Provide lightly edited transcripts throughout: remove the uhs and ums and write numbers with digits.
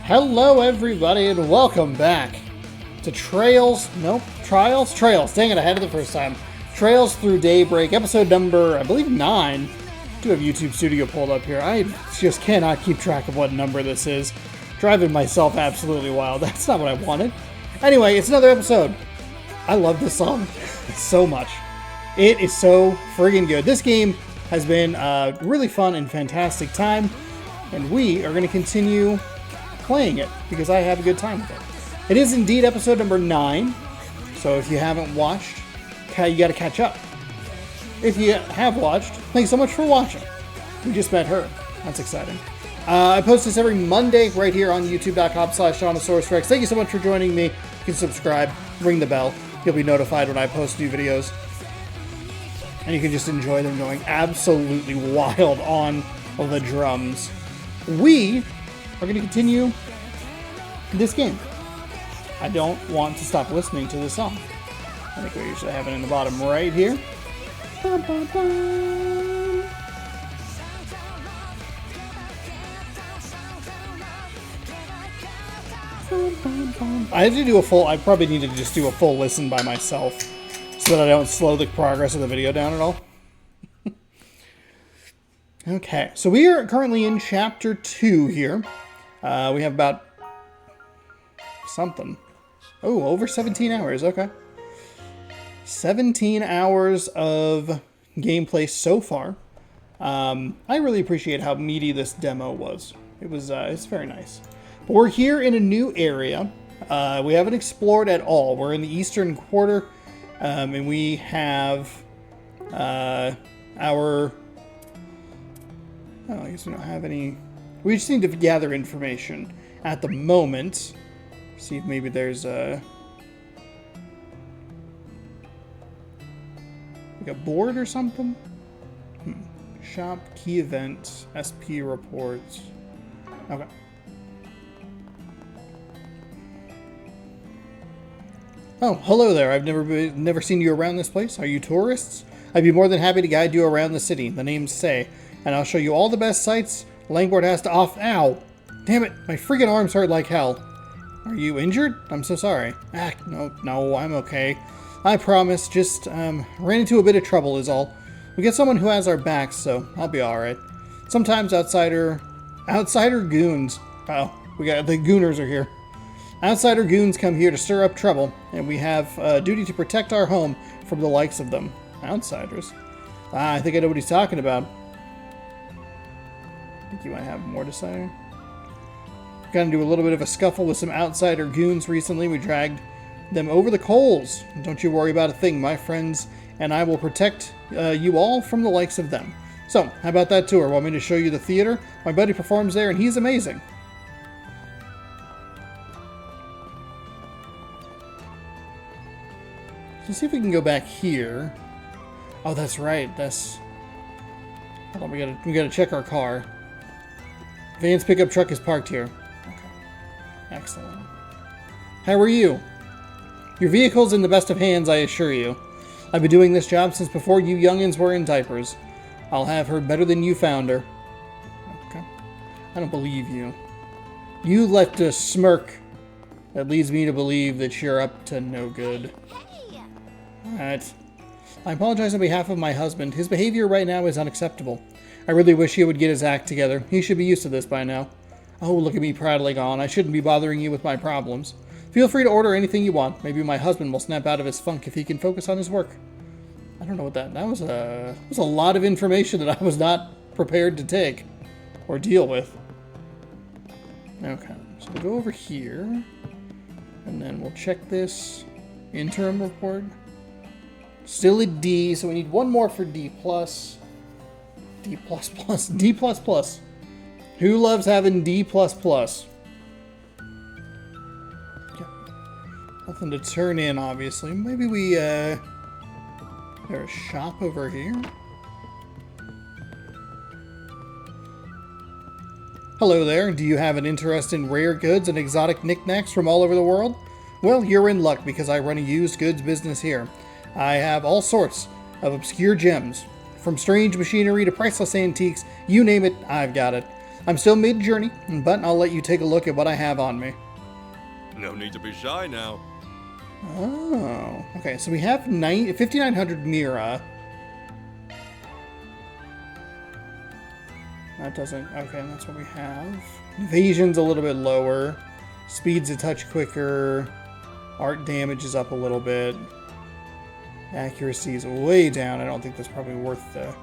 Hello everybody and welcome back to Trails, dang it, I had it the first time. Trails through Daybreak, episode number, I believe 9. I do have YouTube Studio pulled up here. I just cannot keep track of what number this is. Driving myself absolutely wild. That's not what I wanted. Anyway, it's another episode. I love this song so much. It is so friggin' good. This game has been a really fun and fantastic time, and we are going to continue playing it because I have a good time with it. It is indeed episode number 9, so if you haven't watched, you got to catch up. If you have watched, thanks so much for watching. We just met her. That's exciting. I post this every Monday right here on youtube.com/Seannosaurus. Thank you so much for joining me. You can subscribe, ring the bell. You'll be notified when I post new videos. And you can just enjoy them going absolutely wild on the drums. We are going to continue this game. I don't want to stop listening to this song. I think we usually have it in the bottom right here. Bum, bum, bum. I have to do a full, I probably need to just do a full listen by myself so that I don't slow the progress of the video down at all. Okay, so we are currently in chapter 2 here. We have about something. Oh, over 17 hours, okay. 17 hours of gameplay so far. I really appreciate how meaty this demo was. It's very nice. But we're here in a new area. We haven't explored at all. We're in the eastern quarter, and we have our... Oh, I guess we don't have any... We just need to gather information at the moment. See if maybe there's a... like a board or something? Shop, key event, SP reports. Okay. Oh, hello there. I've never seen you around this place. Are you tourists? I'd be more than happy to guide you around the city. The name's Say, and I'll show you all the best sights Langboard has to offer. Ow! Damn it, my friggin' arms hurt like hell. Are you injured? I'm so sorry. No, I'm okay. I promise, just ran into a bit of trouble is all. We get someone who has our backs, so I'll be alright. Sometimes outsider goons. Oh, we got the gooners are here. Outsider goons come here to stir up trouble, and we have a duty to protect our home from the likes of them. Outsiders? I think I know what he's talking about. I think you might have more to say. Got into a little bit of a scuffle with some outsider goons recently. We dragged them over the coals. Don't you worry about a thing, my friends, and I will protect you all from the likes of them. So, how about that tour? Want me to show you the theater? My buddy performs there, and he's amazing. Let's see if we can go back here. Oh, that's right. Hold on, we gotta check our car. Van's pickup truck is parked here. Okay. Excellent. How are you? Your vehicle's in the best of hands, I assure you. I've been doing this job since before you youngins were in diapers. I'll have her better than you found her. Okay. I don't believe you. You left a smirk that leads me to believe that you're up to no good. Alright. I apologize on behalf of my husband. His behavior right now is unacceptable. I really wish he would get his act together. He should be used to this by now. Oh, look at me prattling on. I shouldn't be bothering you with my problems. Feel free to order anything you want. Maybe my husband will snap out of his funk if he can focus on his work. I don't know what that was. That was a lot of information that I was not prepared to take or deal with. Okay, so we'll go over here, and then we'll check this interim report. Still a D, so we need one more for D+. D++. D++. Who loves having D++? Nothing to turn in, obviously. Maybe we, there's a shop over here? Hello there. Do you have an interest in rare goods and exotic knickknacks from all over the world? Well, you're in luck because I run a used goods business here. I have all sorts of obscure gems. From strange machinery to priceless antiques, you name it, I've got it. I'm still mid-journey, but I'll let you take a look at what I have on me. No need to be shy now. Oh, okay. So we have 5,900 Mira. That doesn't... Okay, that's what we have. Evasion's a little bit lower. Speed's a touch quicker. Art damage is up a little bit. Accuracy is way down. I don't think that's probably worth the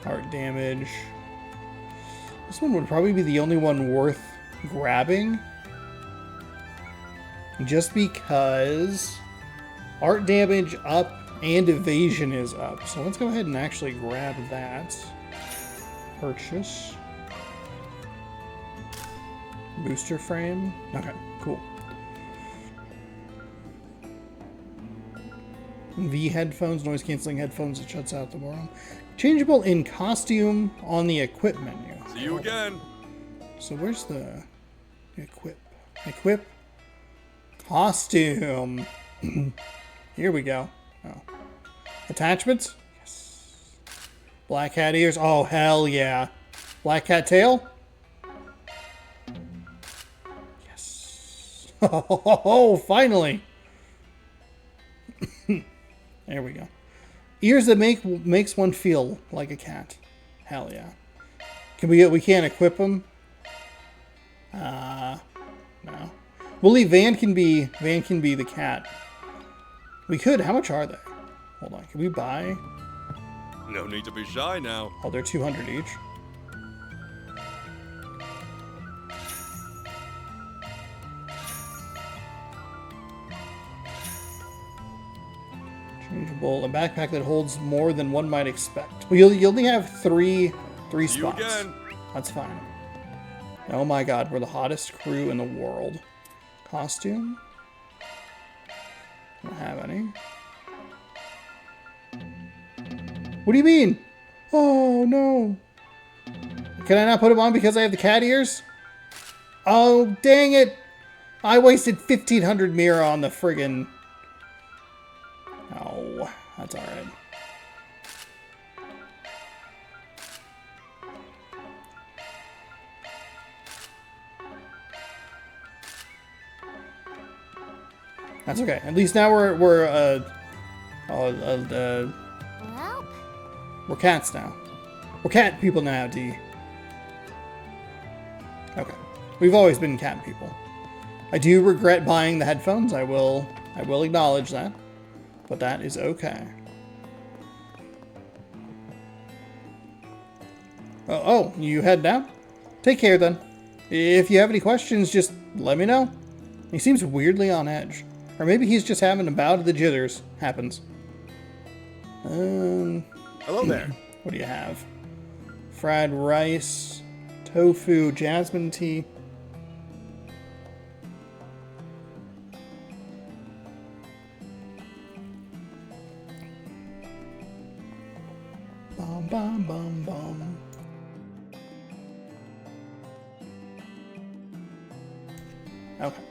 art damage. This one would probably be the only one worth grabbing. Just because art damage up and evasion is up. So let's go ahead and actually grab that. Purchase. Booster frame. Okay, cool. V headphones, noise cancelling headphones that shuts out the room. Changeable in costume on the equip menu. See you again. So where's the equip? Equip. Costume. Here we go. Oh. Attachments? Yes. Black cat ears? Oh, hell yeah. Black cat tail? Yes. Oh, finally. There we go. Ears that makes one feel like a cat. Hell yeah. Can we can't equip them? No. We'll leave Van can be the cat. We could. How much are they? Hold on. Can we buy? No need to be shy now. Oh, they're 200 each. Changeable. A backpack that holds more than one might expect. Well, you only have three spots. See you again. That's fine. Oh my god, we're the hottest crew in the world. Costume? Don't have any. What do you mean? Oh no. Can I not put them on because I have the cat ears? Oh, dang it. I wasted 1,500 Mira on the friggin'... Oh, that's alright. That's okay. At least now we're cats now. We're cat people now, D. Okay. We've always been cat people. I do regret buying the headphones. I will acknowledge that. But that is okay. Oh, you head down? Take care then. If you have any questions, just let me know. He seems weirdly on edge. Or maybe he's just having a bout of the jitters. Happens. Hello there. What do you have? Fried rice, tofu, jasmine tea. Bum, bum, bum, bum. Okay.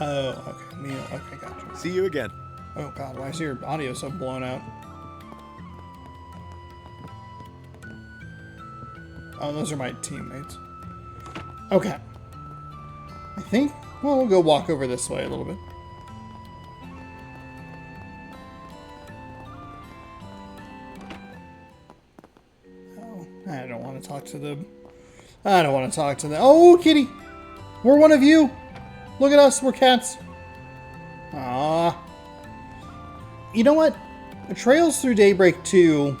Oh, okay. Meal. Okay, gotcha. See you again. Oh god, why is your audio so blown out? Oh, those are my teammates. Okay. I think, well, we'll go walk over this way a little bit. Oh, I don't want to talk to them. I don't want to talk to them. Oh, kitty! We're one of you! Look at us, we're cats. Ah. You know what? Trails through Daybreak 2,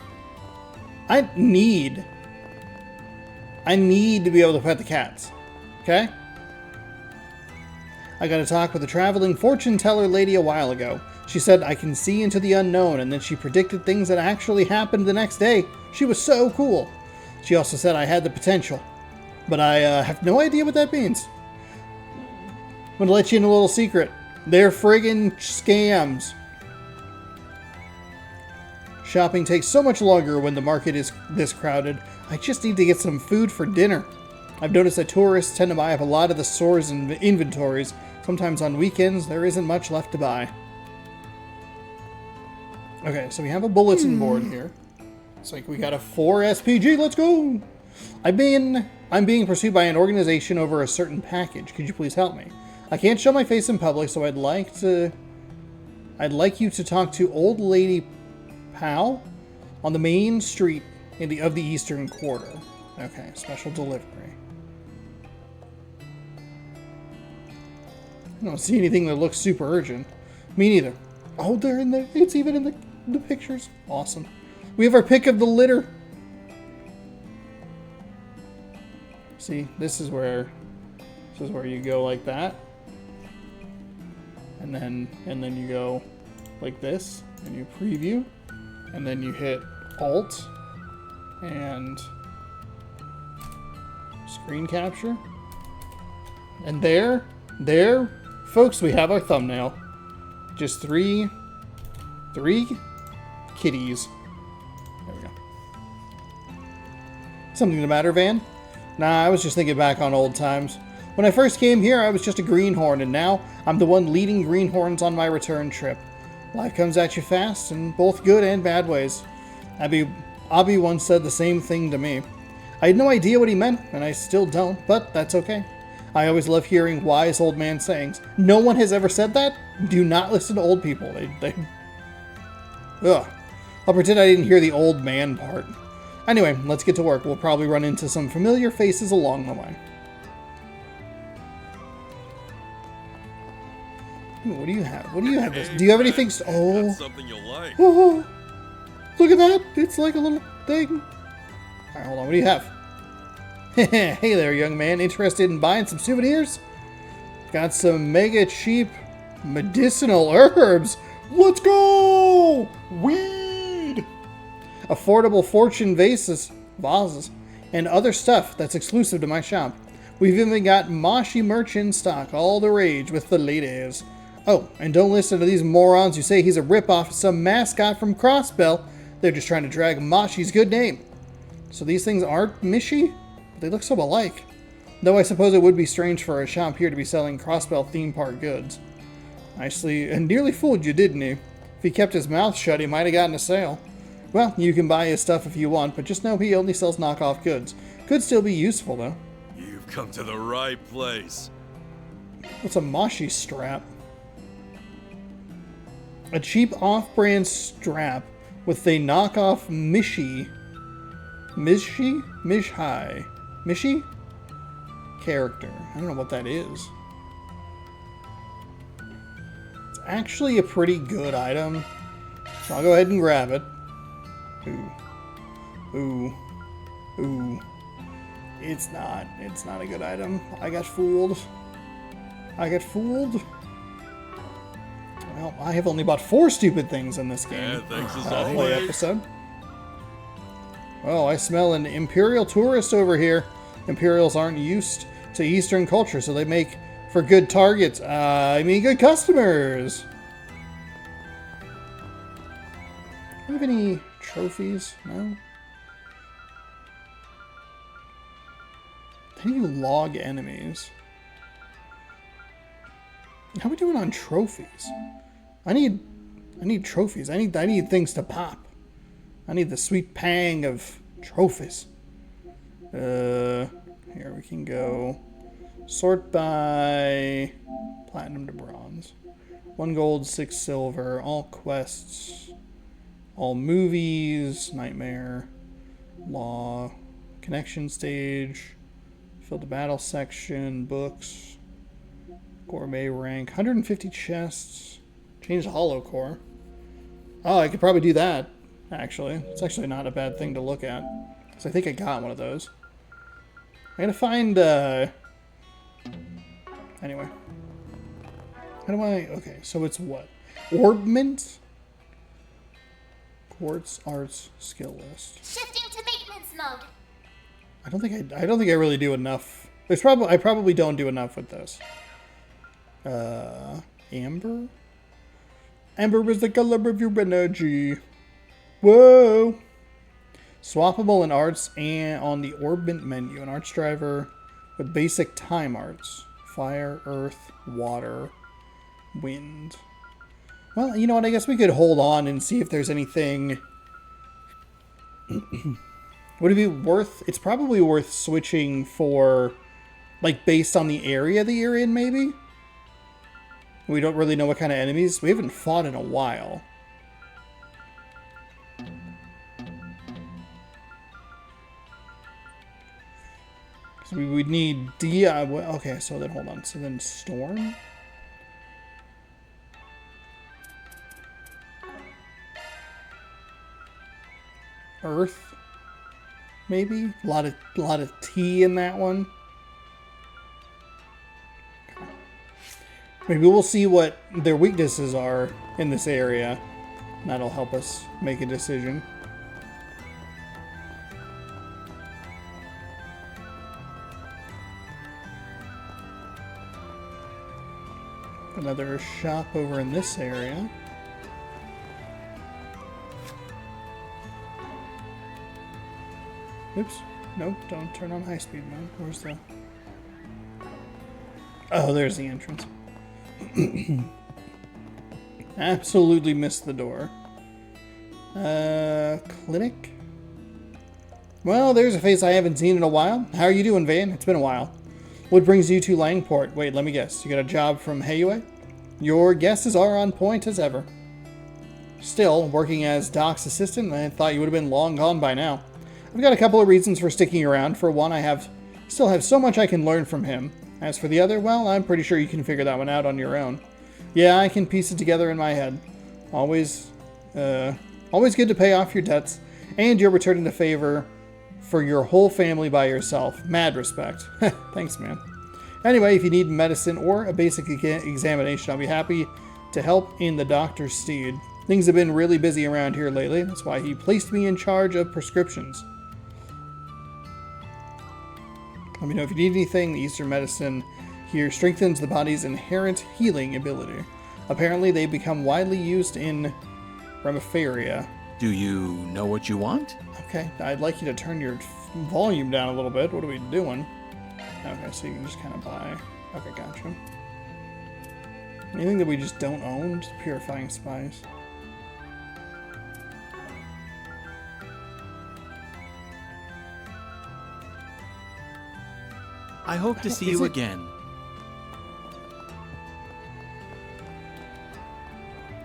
I need to be able to pet the cats. Okay? I got to talk with a traveling fortune teller lady a while ago. She said I can see into the unknown, and then she predicted things that actually happened the next day. She was so cool. She also said I had the potential. But I have no idea what that means. I'm going to let you in a little secret. They're friggin' scams. Shopping takes so much longer when the market is this crowded. I just need to get some food for dinner. I've noticed that tourists tend to buy up a lot of the stores and inventories. Sometimes on weekends, there isn't much left to buy. Okay, so we have a bulletin board here. It's like we got a 4 SPG. Let's go. I'm being pursued by an organization over a certain package. Could you please help me? I can't show my face in public, so I'd like you to talk to Old Lady Powell on the main street of the Eastern Quarter. Okay, special delivery. I don't see anything that looks super urgent. Me neither. Oh, they're in there. It's even in the pictures. Awesome. We have our pick of the litter. See, this is where you go like that. And then you go like this and you preview, and then you hit Alt and screen capture. And there, folks, we have our thumbnail. Just three kitties. There we go. Something the matter, Van? Nah, I was just thinking back on old times. When I first came here, I was just a greenhorn, and now I'm the one leading greenhorns on my return trip. Life comes at you fast, in both good and bad ways. Abby once said the same thing to me. I had no idea what he meant, and I still don't, but that's okay. I always love hearing wise old man sayings. No one has ever said that. Do not listen to old people. Ugh. I'll pretend I didn't hear the old man part. Anyway, let's get to work. We'll probably run into some familiar faces along the way. Ooh, what do you have? What do you have? Hey, do you have anything? Oh. That's something you'll like. Oh. Look at that. It's like a little thing. Alright, hold on. What do you have? Hey there, young man. Interested in buying some souvenirs? Got some mega cheap medicinal herbs. Let's go! Weed! Affordable fortune vases, and other stuff that's exclusive to my shop. We've even got Moshi merch in stock, all the rage with the ladies. Oh, and don't listen to these morons who say he's a ripoff of some mascot from Crossbell. They're just trying to drag Moshi's good name. So these things aren't Mishi? They look so alike. Though I suppose it would be strange for a shop here to be selling Crossbell theme park goods. Nicely, and nearly fooled you, didn't he? If he kept his mouth shut, he might have gotten a sale. Well, you can buy his stuff if you want, but just know he only sells knockoff goods. Could still be useful, though. You've come to the right place. What's a Moshi strap? A cheap off-brand strap with a knockoff Mishi character. I don't know what that is. It's actually a pretty good item, so I'll go ahead and grab it. Ooh. It's not a good item. I got fooled. Well, I have only bought 4 stupid things in this game. Yeah, thanks as Play always. episode. Oh, I smell an Imperial tourist over here. Imperials aren't used to Eastern culture, so they make for good targets. I mean, good customers. Do you have any trophies? No? How do you log enemies? How are we doing on trophies? I need trophies. I need things to pop. I need the sweet pang of trophies. Here we can go. Sort by platinum to bronze. 1 gold, 6 silver. All quests. All movies. Nightmare. Law. Connection stage. Fill the battle section. Books. Gourmet rank. 150 chests. Change the hollow core. Oh, I could probably do that, actually. It's actually not a bad thing to look at. Because I think I got one of those. I gotta find, Anyway. How do I... Okay, so it's what? Orbment? Quartz Arts Skill List. Shifting to maintenance mode. I don't think I really do enough. I probably don't do enough with this. Amber? Amber is the color of your energy. Whoa! Swappable in arts and on the Orbment menu. An arts driver with basic time arts. Fire, earth, water, wind. Well, you know what? I guess we could hold on and see if there's anything Would it be worth... It's probably worth switching for, like, based on the area that you're in, maybe? We don't really know what kind of enemies. We haven't fought in a while. So we would need DIY. Okay, so then hold on. So then Storm? Earth? Maybe? A lot of T in that one. Maybe we'll see what their weaknesses are in this area. That'll help us make a decision. Another shop over in this area. Oops. Nope, don't turn on high speed mode. Where's the... Oh, there's the entrance. Absolutely missed the door. Clinic? Well, there's a face I haven't seen in a while. How are you doing, Van? It's been a while. What brings you to Langport? Wait, let me guess. You got a job from Hayue? Your guesses are on point as ever. Still, working as Doc's assistant, I thought you would have been long gone by now. I've got a couple of reasons for sticking around. For one, still have so much I can learn from him. As for the other, well, I'm pretty sure you can figure that one out on your own. Yeah, I can piece it together in my head. Always good to pay off your debts, and you're returning the favor for your whole family by yourself. Mad respect. Thanks, man. Anyway, if you need medicine or a basic examination, I'll be happy to help in the doctor's stead. Things have been really busy around here lately. That's why he placed me in charge of prescriptions. Let me know if you need anything. The Eastern medicine here strengthens the body's inherent healing ability. Apparently, they become widely used in Remiferia. Do you know what you want? Okay, I'd like you to turn your volume down a little bit. What are we doing? Okay, so you can just kind of buy. Okay, gotcha. Anything that we just don't own? Just purifying spice. I hope to see you again.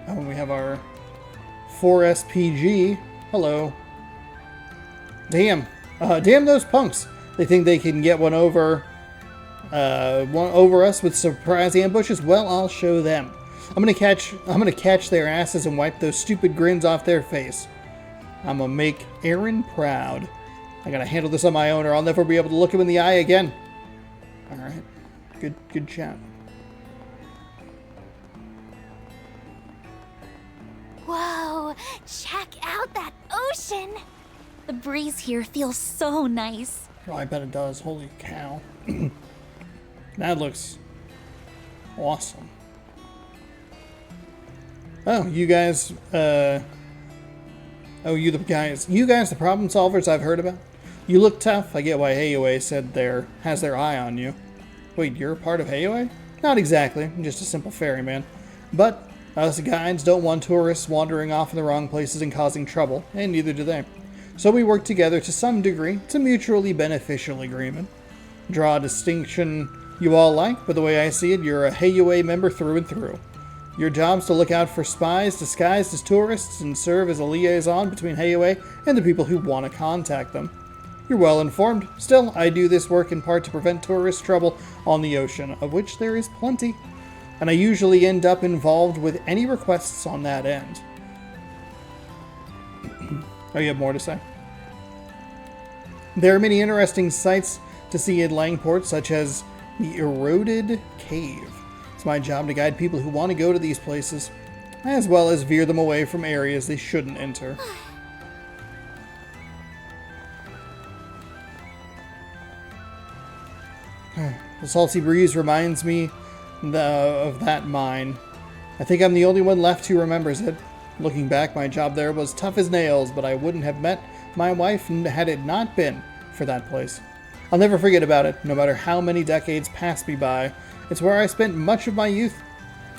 Oh, and we have our 4SPG. Hello. Damn. Damn those punks. They think they can get one over us with surprise ambushes. Well, I'll show them. I'm gonna catch their asses and wipe those stupid grins off their face. I'm gonna make Aaron proud. I gotta handle this on my own, or I'll never be able to look him in the eye again. All right. Good chat. Whoa! Check out that ocean! The breeze here feels so nice. Oh, I bet it does. Holy cow. That looks awesome. Oh, you guys, oh, you guys, the problem solvers I've heard about? You look tough. I get why Hayue said has their eye on you. Wait, you're a part of Hayue? Not exactly. I'm just a simple ferryman. But us guides don't want tourists wandering off in the wrong places and causing trouble, and neither do they. So we work together to some degree. It's a mutually beneficial agreement. Draw a distinction you all like, but the way I see it, you're a Hayue member through and through. Your job's to look out for spies disguised as tourists and serve as a liaison between Hayue and the people who want to contact them. You're well informed. Still, I do this work in part to prevent tourist trouble on the ocean, of which there is plenty. And I usually end up involved with any requests on that end. Oh, you have more to say? There are many interesting sights to see in Langport, such as the Eroded Cave. It's my job to guide people who want to go to these places, as well as veer them away from areas they shouldn't enter. The salty breeze reminds me of that mine. I think I'm the only one left who remembers it. Looking back, my job there was tough as nails, but I wouldn't have met my wife had it not been for that place. I'll never forget about it, no matter how many decades pass me by. It's where I spent much of my youth.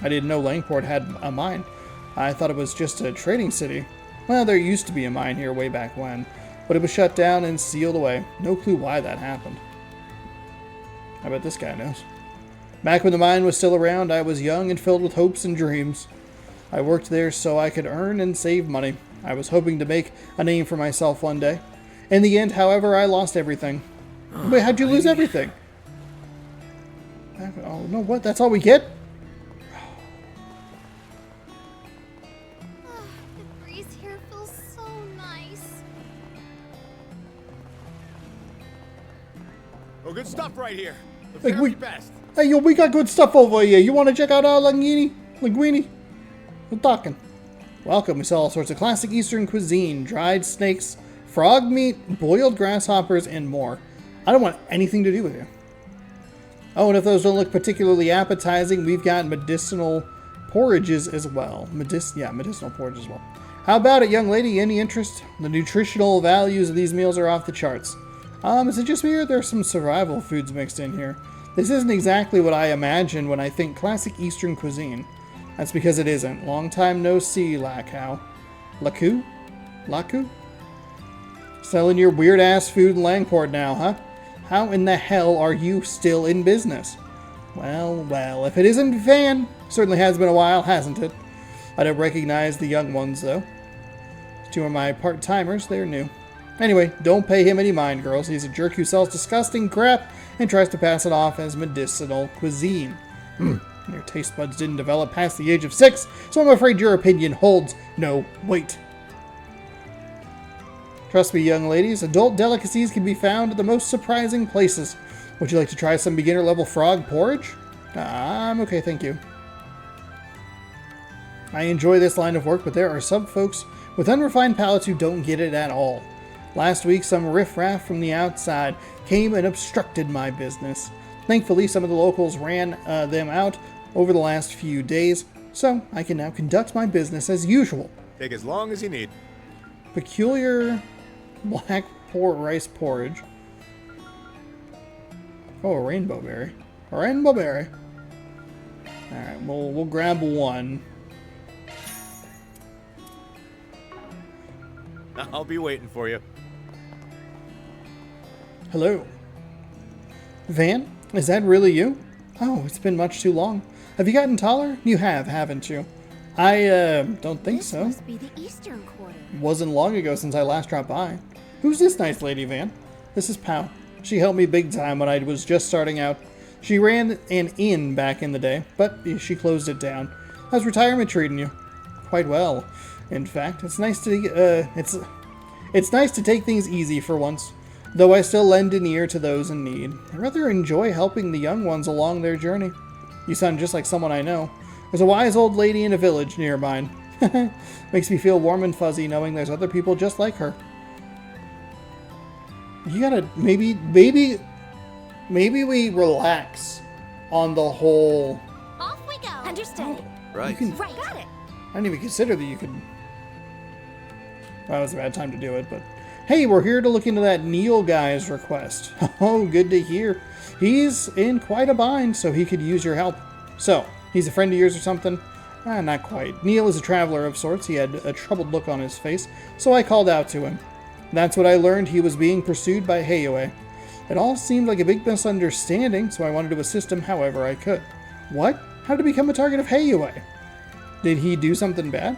I didn't know Langport had a mine. I thought it was just a trading city. Well, there used to be a mine here way back when. but it was shut down and sealed away. No clue why that happened. I bet this guy knows. Back when the mine was still around, I was young and filled with hopes and dreams. I worked there so I could earn and save money. I was hoping to make a name for myself one day. In the end, however, I lost everything. Wait, how'd you lose everything? Oh, no, what? That's all we get? The breeze here feels so nice. Oh, good stuff right here. The Like, very best. Hey, yo, we got good stuff over here. You want to check out our linguine? Linguine? We're talking. Welcome. We sell all sorts of classic Eastern cuisine, dried snakes, frog meat, boiled grasshoppers, and more. I don't want anything to do with you. Oh, and if those don't look particularly appetizing, we've got medicinal porridges as well. Medicinal porridge as well. How about it, young lady? Any interest? The nutritional values of these meals are off the charts. Is it just me or there's some survival foods mixed in here? This isn't exactly what I imagine when I think classic Eastern cuisine. That's because it isn't. Long time no see, Lakou. Lakou? Lakou? Selling your weird-ass food in Langport now, huh? How in the hell are you still in business? Well, if it isn't Van, certainly has been a while, hasn't it? I don't recognize the young ones, though. Two of my part-timers, they're new. Anyway, don't pay him any mind, girls. He's a jerk who sells disgusting crap and tries to pass it off as medicinal cuisine. Your taste buds didn't develop past the age of 6, so I'm afraid your opinion holds no weight. Trust me, young ladies, adult delicacies can be found at the most surprising places. Would you like to try some beginner-level frog porridge? I'm okay, thank you. I enjoy this line of work, but there are some folks with unrefined palates who don't get it at all. Last week, some riffraff from the outside came and obstructed my business. Thankfully, some of the locals ran them out over the last few days, so I can now conduct my business as usual. Take as long as you need. Peculiar black rice porridge. Oh, a rainbow berry. A rainbow berry. Alright, we'll grab one. I'll be waiting for you. Hello. Van? Is that really you? Oh, it's been much too long. Have you gotten taller? You have, haven't you? I, don't think This so. must be the Eastern Quarter. Wasn't long ago since I last dropped by. Who's this nice lady, Van? This is Pow. She helped me big time when I was just starting out. She ran an inn back in the day, but she closed it down. How's retirement treating you? Quite well. In fact, it's nice to take things easy for once. Though I still lend an ear to those in need. I rather enjoy helping the young ones along their journey. You sound just like someone I know. There's a wise old lady in a village near mine. Makes me feel warm and fuzzy knowing there's other people just like her. You gotta, maybe we relax on the whole... Off we go. Understood. Right. Right. Got it. I didn't even consider that you could... Well, that was a bad time to do it, but... Hey, we're here to look into that Neil guy's request. Oh, good to hear. He's in quite a bind, so he could use your help. So, he's a friend of yours or something? Not quite. Neil is a traveler of sorts. He had a troubled look on his face, so I called out to him. That's what I learned. He was being pursued by Heiue. It all seemed like a big misunderstanding, so I wanted to assist him however I could. What? How did he become a target of Heiue? Did he do something bad?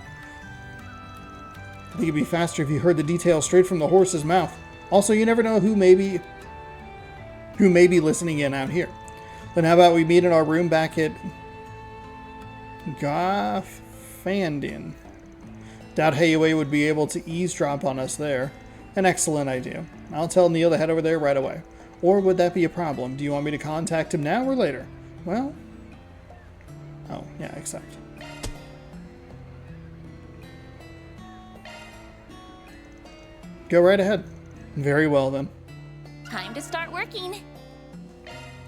I think it'd be faster if you heard the details straight from the horse's mouth. Also, you never know who may be listening in out here. Then how about we meet in our room back at Goffandin? Doubt Heiue would be able to eavesdrop on us there. An excellent idea. I'll tell Neil to head over there right away. Or would that be a problem? Do you want me to contact him now or later? Well... Oh, yeah, accept. Go right ahead. Very well, then. Time to start working.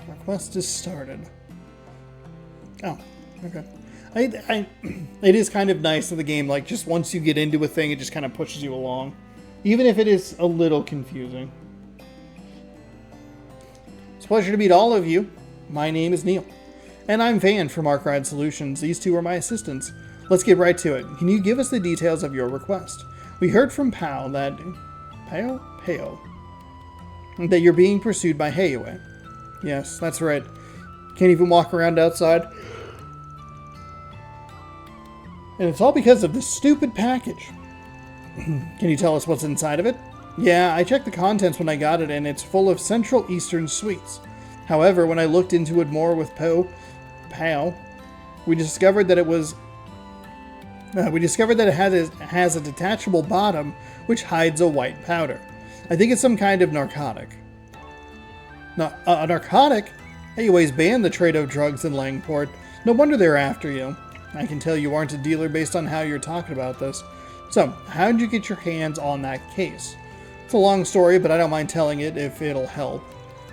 Request is started. Oh, okay. It is kind of nice in the game, like, just once you get into a thing, it just kind of pushes you along. Even if it is a little confusing. It's a pleasure to meet all of you. My name is Neil. And I'm Van from Arkride Solutions. These two are my assistants. Let's get right to it. Can you give us the details of your request? We heard from Pow that... Peo. That you're being pursued by Heiue. Yes, that's right. Can't even walk around outside. And it's all because of this stupid package. Can you tell us what's inside of it? Yeah, I checked the contents when I got it, and it's full of Central Eastern sweets. However, when I looked into it more with Pao, we discovered that it has a detachable bottom which hides a white powder. I think it's some kind of narcotic. A narcotic? Anyways, banned the trade of drugs in Langport. No wonder they're after you. I can tell you aren't a dealer based on how you're talking about this. So, how did you get your hands on that case? It's a long story, but I don't mind telling it if it'll help.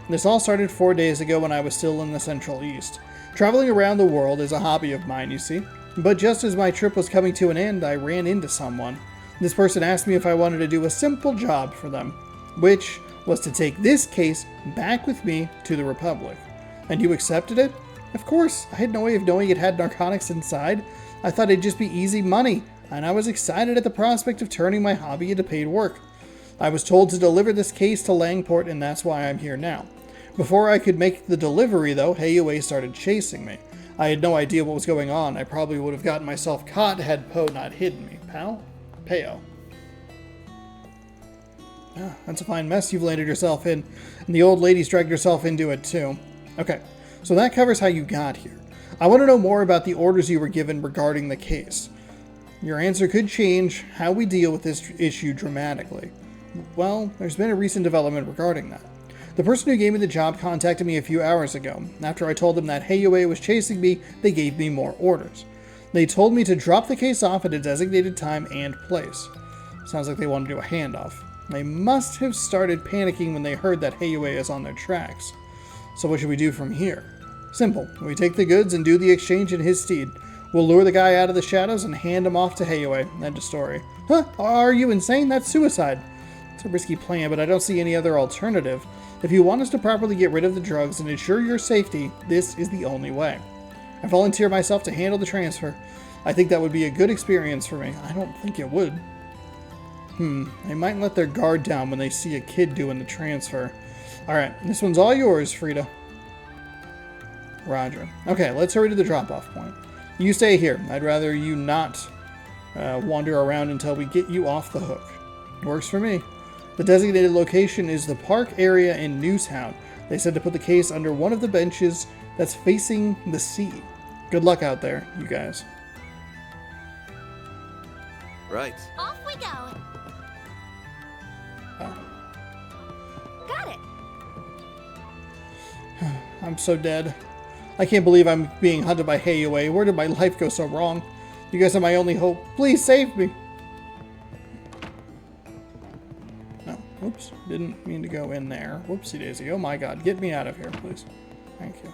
This all started 4 days ago when I was still in the Central East. Traveling around the world is a hobby of mine, you see. But just as my trip was coming to an end, I ran into someone. This person asked me if I wanted to do a simple job for them, which was to take this case back with me to the Republic. And you accepted it? Of course, I had no way of knowing it had narcotics inside. I thought it'd just be easy money, and I was excited at the prospect of turning my hobby into paid work. I was told to deliver this case to Langport, and that's why I'm here now. Before I could make the delivery, though, Heiue started chasing me. I had no idea what was going on. I probably would have gotten myself caught had Poe not hidden me. Peo. Ah, that's a fine mess you've landed yourself in, and the old lady's dragged herself into it too. Okay, so that covers how you got here. I want to know more about the orders you were given regarding the case. Your answer could change how we deal with this issue dramatically. Well, there's been a recent development regarding that. The person who gave me the job contacted me a few hours ago. After I told them that Heiue was chasing me, they gave me more orders. They told me to drop the case off at a designated time and place. Sounds like they want to do a handoff. They must have started panicking when they heard that Heiue is on their tracks. So what should we do from here? Simple. We take the goods and do the exchange in his stead. We'll lure the guy out of the shadows and hand him off to Heiue. End of story. Huh? Are you insane? That's suicide. It's a risky plan, but I don't see any other alternative. If you want us to properly get rid of the drugs and ensure your safety, this is the only way. I volunteer myself to handle the transfer. I think that would be a good experience for me. I don't think it would. They might let their guard down when they see a kid doing the transfer. Alright, this one's all yours, Frida. Roger. Okay, let's hurry to the drop-off point. You stay here. I'd rather you not wander around until we get you off the hook. Works for me. The designated location is the park area in Newtown. They said to put the case under one of the benches that's facing the sea. Good luck out there, you guys. Right. Off we go. Got it. I'm so dead. I can't believe I'm being hunted by Heiue. Where did my life go so wrong? You guys are my only hope. Please save me. No. Oops. Didn't mean to go in there. Whoopsie daisy. Oh my god. Get me out of here, please. Thank you.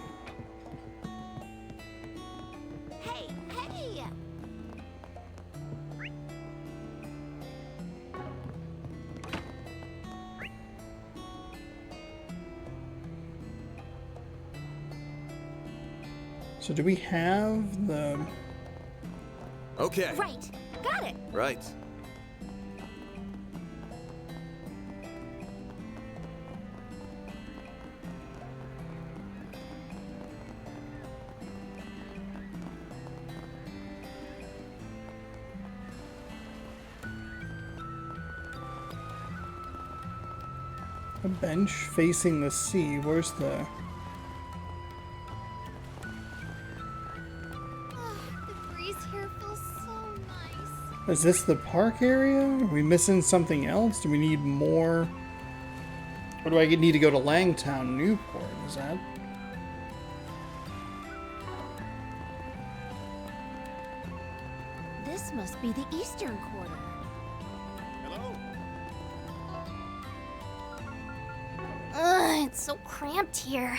Hey, hey! So do we have the... Okay. Right. Got it. Right. a bench facing the sea? Where's the... The breeze here feels so nice. Is this the park area? Are we missing something else? Do we need more? Or do I need to go to Langtown, Newport? Is that... This must be the eastern quarter. Hello? Ugh, it's so cramped here.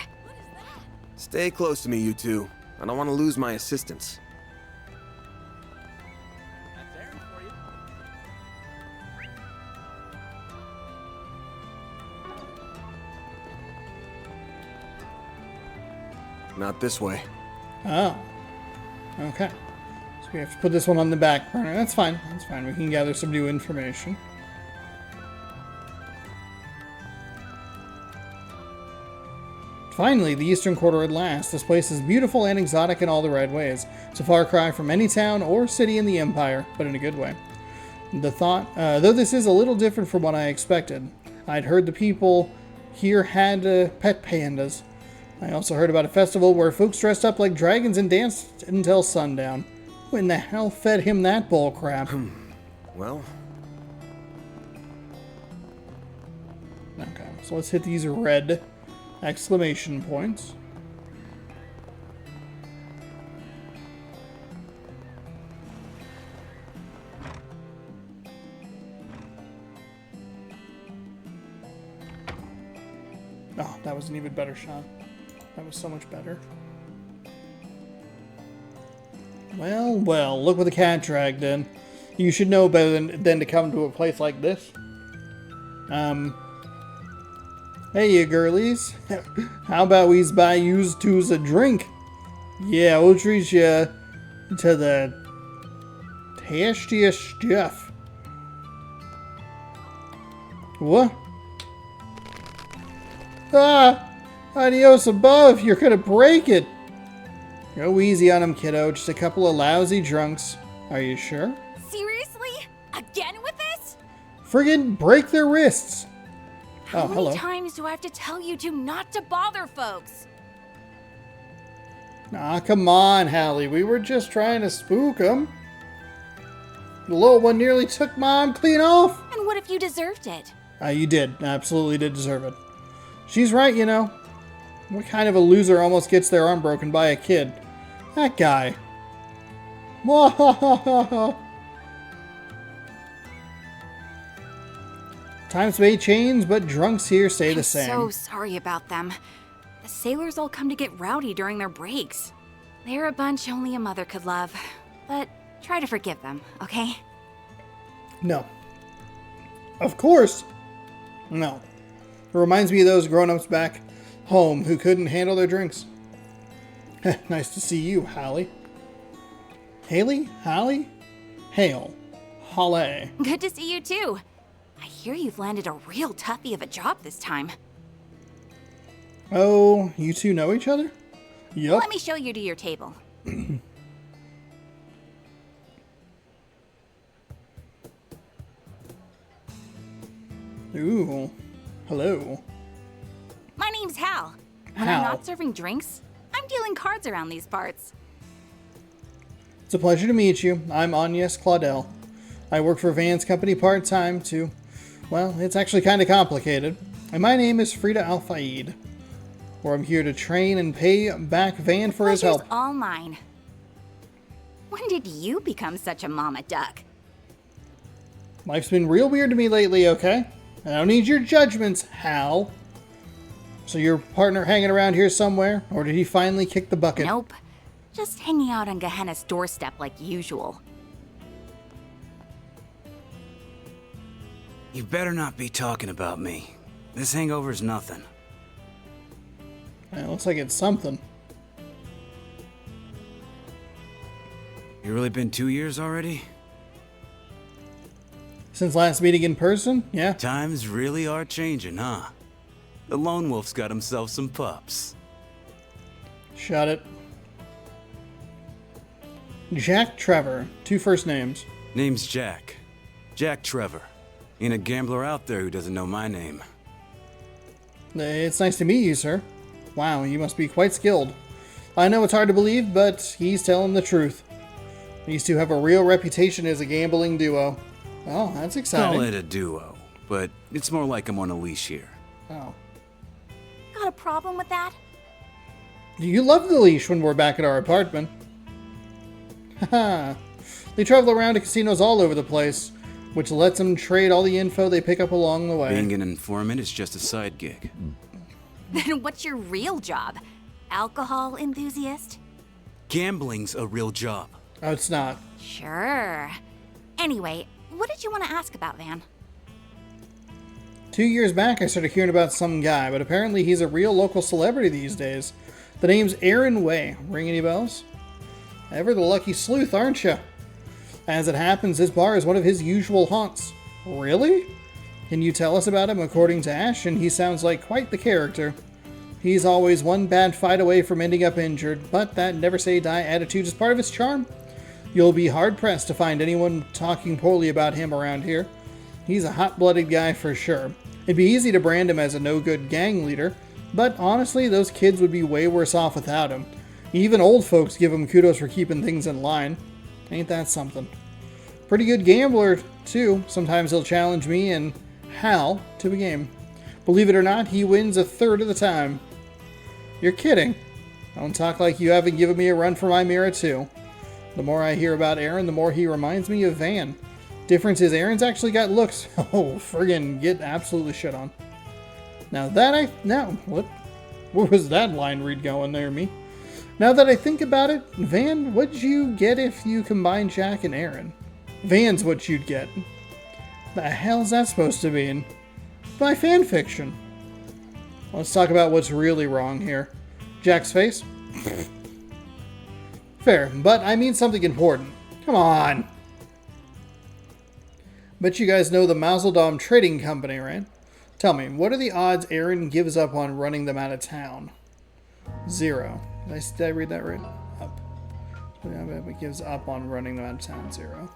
Stay close to me, you two. I don't want to lose my assistance. That's Aaron for you. Not this way. Oh. Okay. So we have to put this one on the back burner. That's fine. That's fine. We can gather some new information. Finally, the eastern quarter at last. This place is beautiful and exotic in all the right ways. It's a far cry from any town or city in the Empire, but in a good way. Though this is a little different from what I expected. I'd heard the people here had pet pandas. I also heard about a festival where folks dressed up like dragons and danced until sundown. Who in the hell fed him that bull crap? Well, Okay, so let's hit these red exclamation points. Oh, that was an even better shot. That was so much better. Well, well, look what the cat dragged in. You should know better than to come to a place like this. Hey, you girlies. How about we buy yous two's a drink? Yeah, we'll treat you to the tastiest stuff. What? Ah! Adios above, you're gonna break it! Go easy on him, kiddo. Just a couple of lousy drunks. Are you sure? Seriously? Again with this? Friggin' break their wrists! How hello. many times do I have to tell you two not to bother folks? Aw, come on, Hallie. We were just trying to spook him. The little one nearly took Mom clean off. And what if you deserved it? You did. Absolutely did deserve it. She's right, you know. What kind of a loser almost gets their arm broken by a kid? That guy. Times may change, but drunks here stay the same. I'm so sorry about them. The sailors all come to get rowdy during their breaks. They're a bunch only a mother could love. But try to forgive them, okay? No. Of course. No. It reminds me of those grown-ups back home who couldn't handle their drinks. Nice to see you, Hallie. Haley? Hallie? Hale. Halle. Good to see you too. I hear you've landed a real toughie of a job this time. Oh, you two know each other? Yup. Let me show you to your table. Ooh. Hello. My name's Hal. When Hal. I'm not serving drinks, I'm dealing cards around these parts. It's a pleasure to meet you. I'm Agnes Claudel. I work for Van's company part-time too. Well, it's actually kind of complicated. And my name is Frida Al-Fayed. Where I'm here to train and pay back Van for his help. Pleasure's all mine. When did you become such a mama duck? Life's been real weird to me lately, okay? I don't need your judgments, Hal. So your partner hanging around here somewhere? Or did he finally kick the bucket? Nope. Just hanging out on Gehenna's doorstep like usual. You better not be talking about me. This hangover's nothing. It looks like it's something. You really been 2 years already? Since last meeting in person? Yeah. Times really are changing, huh? The lone wolf's got himself some pups. Shut it. Jack Trevor. 2 first names. Name's Jack. Jack Trevor. Ain't a gambler out there who doesn't know my name. It's nice to meet you, sir. Wow, you must be quite skilled. I know it's hard to believe, but he's telling the truth. These two have a real reputation as a gambling duo. Oh, that's exciting. Call it a duo, but it's more like I'm on a leash here. Oh. Got a problem with that? You love the leash when we're back at our apartment. Haha. They travel around to casinos all over the place, which lets them trade all the info they pick up along the way. Being an informant is just a side gig. Then what's your real job? Alcohol enthusiast? Gambling's a real job. Oh, it's not. Sure. Anyway, what did you want to ask about, Van? 2 years back, I started hearing about some guy, but apparently he's a real local celebrity these days. The name's Aaron Way. Ring any bells? Ever the lucky sleuth, aren't you? As it happens, this bar is one of his usual haunts. Really? Can you tell us about him? According to Ashton, he sounds like quite the character. He's always one bad fight away from ending up injured, but that never say die attitude is part of his charm. You'll be hard-pressed to find anyone talking poorly about him around here. He's a hot-blooded guy for sure. It'd be easy to brand him as a no-good gang leader, but honestly, those kids would be way worse off without him. Even old folks give him kudos for keeping things in line. Ain't that something? Pretty good gambler, too. Sometimes he'll challenge me and Hal to a game. Believe it or not, he wins a third of the time. You're kidding. Don't talk like you haven't given me a run for my mirror, too. The more I hear about Aaron, the more he reminds me of Van. Difference is Aaron's actually got looks. Oh, friggin' get absolutely shit on. Now what was that line read going there, me? Now that I think about it, Van, what'd you get if you combine Jack and Aaron? Van's what you'd get. The hell's that supposed to mean? By fan fiction. Let's talk about what's really wrong here. Jack's face? Fair, but I mean something important. Come on. Bet you guys know the Mazeldom Trading Company, right? Tell me, what are the odds Aaron gives up on running them out of town? 0. Did I read that right? Up. It gives up on running them out of town. 0.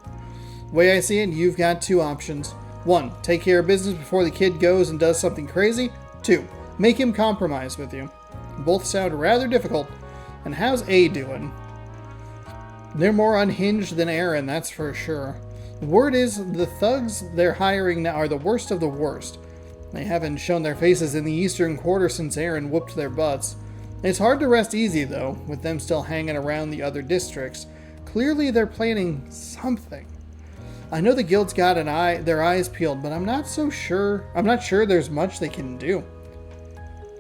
The way I see it, you've got 2 options. 1. Take care of business before the kid goes and does something crazy. 2. Make him compromise with you. Both sound rather difficult. And how's A doing? They're more unhinged than Aaron, that's for sure. The word is, the thugs they're hiring now are the worst of the worst. They haven't shown their faces in the Eastern Quarter since Aaron whooped their butts. It's hard to rest easy, though, with them still hanging around the other districts. Clearly they're planning something. I know the guild's got their eyes peeled, but I'm not sure there's much they can do.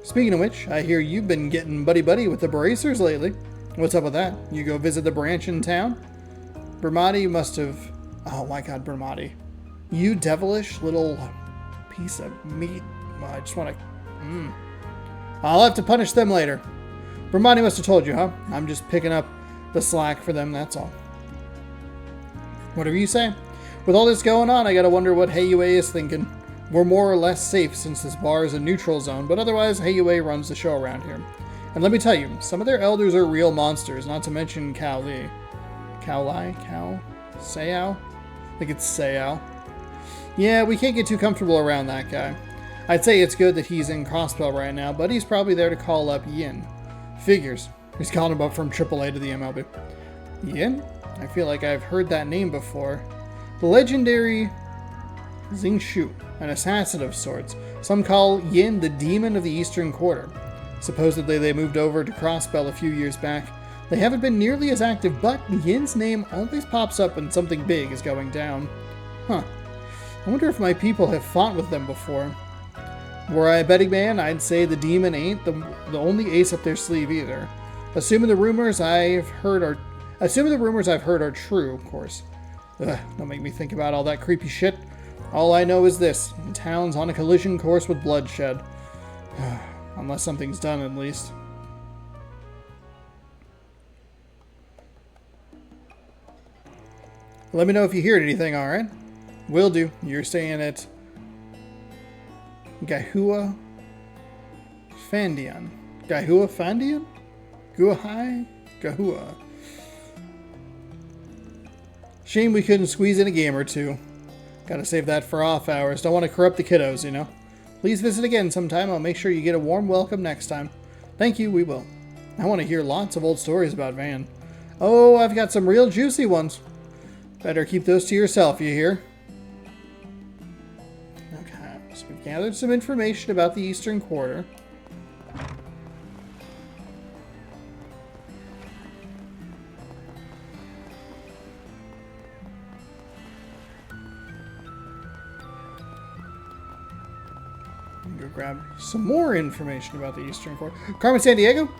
Speaking of which, I hear you've been getting buddy-buddy with the Bracers lately. What's up with that? You go visit the branch in town? Bermati must have... Oh my god, Bermati. You devilish little piece of meat. I just want to... I'll have to punish them later. Bermati must have told you, huh? I'm just picking up the slack for them, that's all. Whatever you say. With all this going on, I gotta wonder what Heiyue is thinking. We're more or less safe since this bar is a neutral zone, but otherwise Heiyue runs the show around here. And let me tell you, some of their elders are real monsters, not to mention Cao Li. Sayao? I think it's Sayao. Yeah, we can't get too comfortable around that guy. I'd say it's good that he's in Crossbell right now, but he's probably there to call up Yin. Figures. He's calling him up from AAA to the MLB. Yin? I feel like I've heard that name before. The legendary Xingshu, an assassin of sorts. Some call Yin the demon of the Eastern Quarter. Supposedly they moved over to Crossbell a few years back. They haven't been nearly as active, but Yin's name always pops up when something big is going down. Huh. I wonder if my people have fought with them before. Were I a betting man, I'd say the demon ain't the only ace up their sleeve either. Assuming the rumors I've heard are true, of course. Ugh, don't make me think about all that creepy shit. All I know is this: the town's on a collision course with bloodshed. Unless something's done, at least. Let me know if you hear anything, alright? Will do. You're staying at Gaihua Fandian. Gaihua Fandian? Guahai? Gahua. Shame we couldn't squeeze in a game or two. Gotta save that for off hours. Don't want to corrupt the kiddos, you know? Please visit again sometime. I'll make sure you get a warm welcome next time. Thank you, we will. I want to hear lots of old stories about Van. Oh, I've got some real juicy ones. Better keep those to yourself, you hear? Okay, so we've gathered some information about the Eastern Quarter. Go grab some more information about the Eastern Quarter. Carmen Sandiego?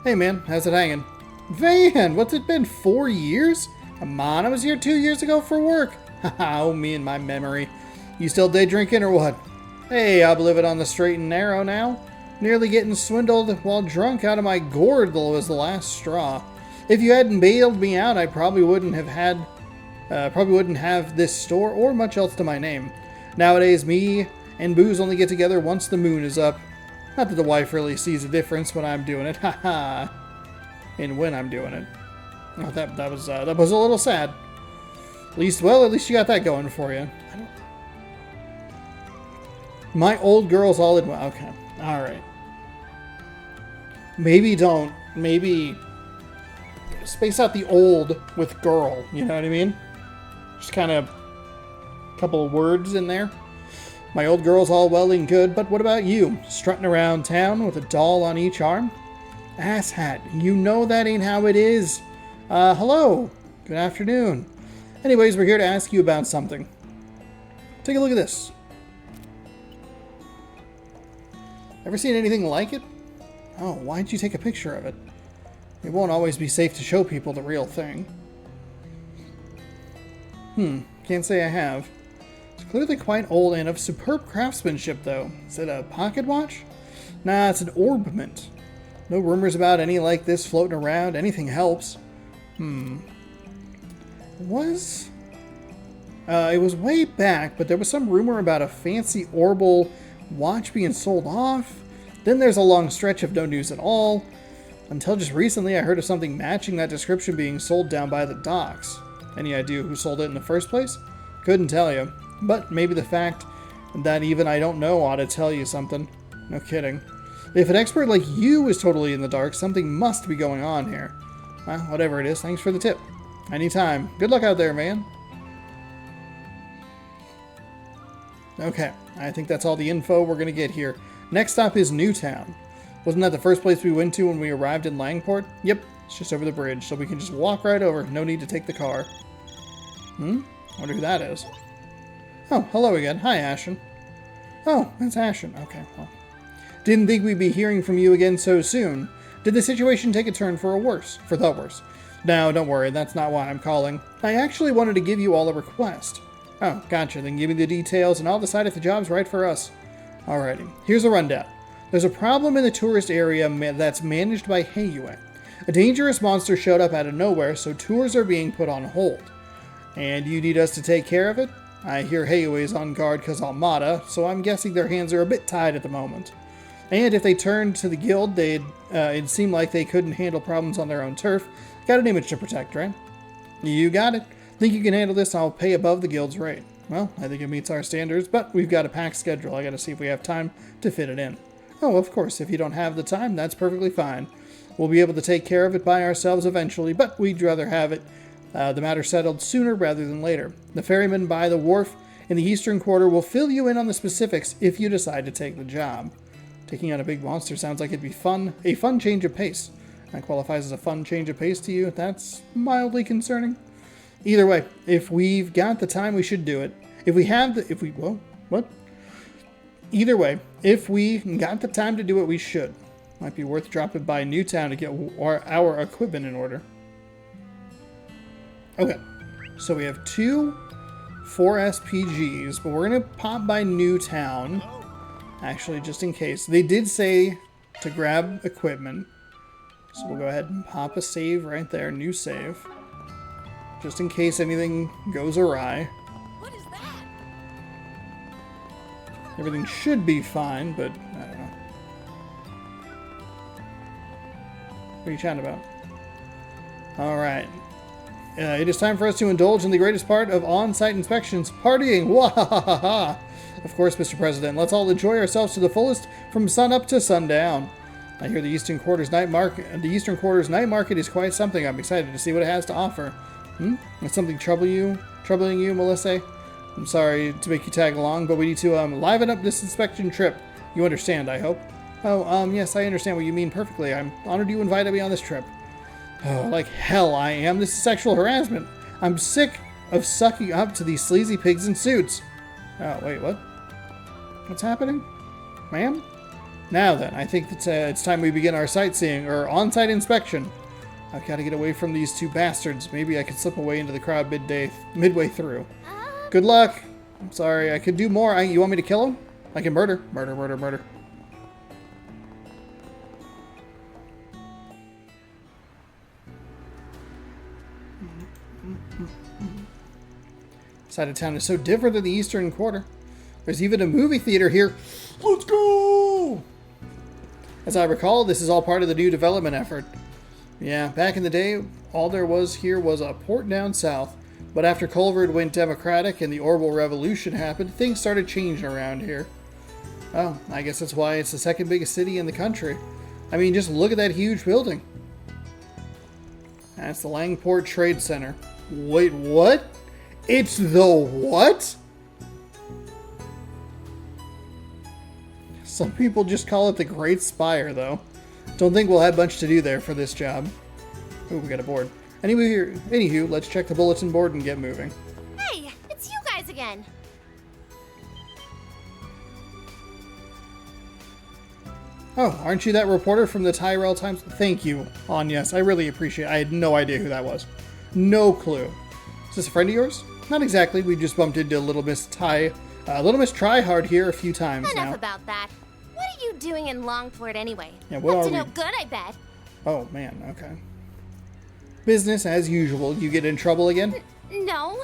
Hey man, how's it hanging? Van, what's it been, 4 years? Come on, I was here 2 years ago for work. Haha, oh me and my memory. You still day drinking or what? Hey, I'm living on the straight and narrow now. Nearly getting swindled while drunk out of my gourd was the last straw. If you hadn't bailed me out, I probably wouldn't have had Probably wouldn't have this store or much else to my name. Nowadays, me and Booze only get together once the moon is up. Not that the wife really sees a difference when I'm doing it, haha. And when I'm doing it. Oh, that was a little sad. At least you got that going for you. My old girl's all in. Okay, all right. Maybe space out the old with girl. You know what I mean? Just kind of a couple of words in there. My old girl's all well and good, but what about you? Strutting around town with a doll on each arm? Asshat, you know that ain't how it is. Hello. Good afternoon. Anyways, we're here to ask you about something. Take a look at this. Ever seen anything like it? Oh, why'd you take a picture of it? It won't always be safe to show people the real thing. Can't say I have. It's clearly quite old and of superb craftsmanship, though. Is it a pocket watch? Nah, it's an orbment. No rumors about any like this floating around. Anything helps. It was way back, but there was some rumor about a fancy orbal watch being sold off. Then there's a long stretch of no news at all. Until just recently, I heard of something matching that description being sold down by the docks. Any idea who sold it in the first place? Couldn't tell you. But maybe the fact that even I don't know ought to tell you something. No kidding. If an expert like you is totally in the dark, something must be going on here. Well, whatever it is, thanks for the tip. Anytime. Good luck out there, man. Okay, I think that's all the info we're going to get here. Next stop is Newtown. Wasn't that the first place we went to when we arrived in Langport? Yep, it's just over the bridge, so we can just walk right over. No need to take the car. Wonder who that is. Oh, hello again. Hi, Ashen. Oh, that's Ashen. Okay, well. Didn't think we'd be hearing from you again so soon. Did the situation take a turn for the worse? No, don't worry, that's not why I'm calling. I actually wanted to give you all a request. Oh, gotcha, then give me the details and I'll decide if the job's right for us. Alrighty, here's a rundown. There's a problem in the tourist area that's managed by Heiyue. A dangerous monster showed up out of nowhere, so tours are being put on hold. And you need us to take care of it? I hear Heiyue is on guard because Almada, so I'm guessing their hands are a bit tied at the moment. And if they turned to the guild, it'd seem like they couldn't handle problems on their own turf. Got an image to protect, right? You got it. Think you can handle this? I'll pay above the guild's rate. Well, I think it meets our standards, but we've got a packed schedule. I gotta see if we have time to fit it in. Oh, of course, if you don't have the time, that's perfectly fine. We'll be able to take care of it by ourselves eventually, but we'd rather have it the matter settled sooner rather than later. The ferryman by the wharf in the eastern quarter will fill you in on the specifics if you decide to take the job. Taking on a big monster sounds like it'd be fun, a fun change of pace. That qualifies as a fun change of pace to you. That's mildly concerning. Either way, if we've got the time, we should do it. Either way, if we got the time to do it, we should. Might be worth dropping by Newtown to get our equipment in order. Okay, so we have 4 SPGs, but we're going to pop by Newtown. Actually, just in case. They did say to grab equipment. So we'll go ahead and pop a save right there. New save. Just in case anything goes awry. What is that? Everything should be fine, but I don't know. What are you chatting about? Alright. It is time for us to indulge in the greatest part of on-site inspections, partying. Wahahaha! Of course, Mr. President, let's all enjoy ourselves to the fullest from sun up to sundown. I hear the Eastern Quarters night market is quite something. I'm excited to see what it has to offer. Is something troubling you, Melissa? I'm sorry to make you tag along, but we need to liven up this inspection trip. You understand, I hope. Oh, yes, I understand what you mean perfectly. I'm honored you invited me on this trip. Oh, like hell I am. This is sexual harassment. I'm sick of sucking up to these sleazy pigs in suits. Oh, wait, what? What's happening? Ma'am? Now then, I think that it's time we begin our sightseeing, or on-site inspection. I've got to get away from these two bastards. Maybe I could slip away into the crowd midway through. Good luck. I'm sorry, I could do more. You want me to kill him? I can murder. Murder. side of town is so different than the eastern quarter. There's even a movie theater here. Let's go! As I recall, this is all part of the new development effort. Yeah, back in the day, all there was here was a port down south. But after Culverd went democratic and the Orbital Revolution happened, things started changing around here. Oh, I guess that's why it's the second biggest city in the country. I mean, just look at that huge building. That's the Langport Trade Center. Wait, what? It's the what? Some people just call it the Great Spire, though. Don't think we'll have much to do there for this job. Oh, we got a board. Anywho, let's check the bulletin board and get moving. Hey, it's you guys again. Oh, aren't you that reporter from the Tyrell Times? Thank you, Yes, I really appreciate it. I had no idea who that was. No clue. Is this a friend of yours? Not exactly. We just bumped into Little Miss Tryhard here a few times now. Enough about that. What are you doing in Longport anyway? Yeah, what Up are to no we? good, I bet. Oh, man, okay. Business as usual. You get in trouble again? No.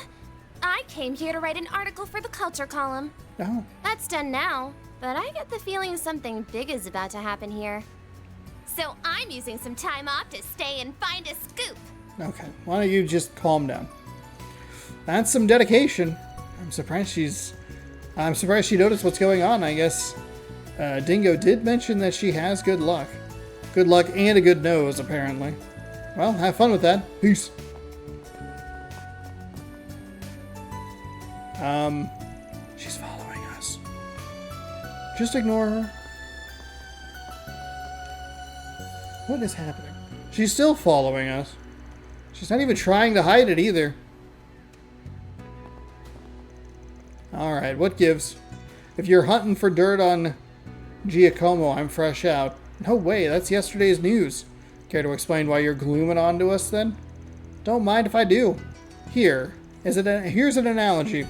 I came here to write an article for the culture column. Oh. That's done now, but I get the feeling something big is about to happen here. So I'm using some time off to stay and find a scoop. Okay, why don't you just calm down? That's some dedication. I'm surprised she noticed what's going on, I guess. Dingo did mention that she has good luck. Good luck and a good nose, apparently. Well, have fun with that. Peace. She's following us. Just ignore her. What is happening? She's still following us. She's not even trying to hide it either. Alright, what gives? If you're hunting for dirt on Giacomo, I'm fresh out. No way, that's yesterday's news. Care to explain why you're glooming onto us then? Don't mind if I do. Here's an analogy.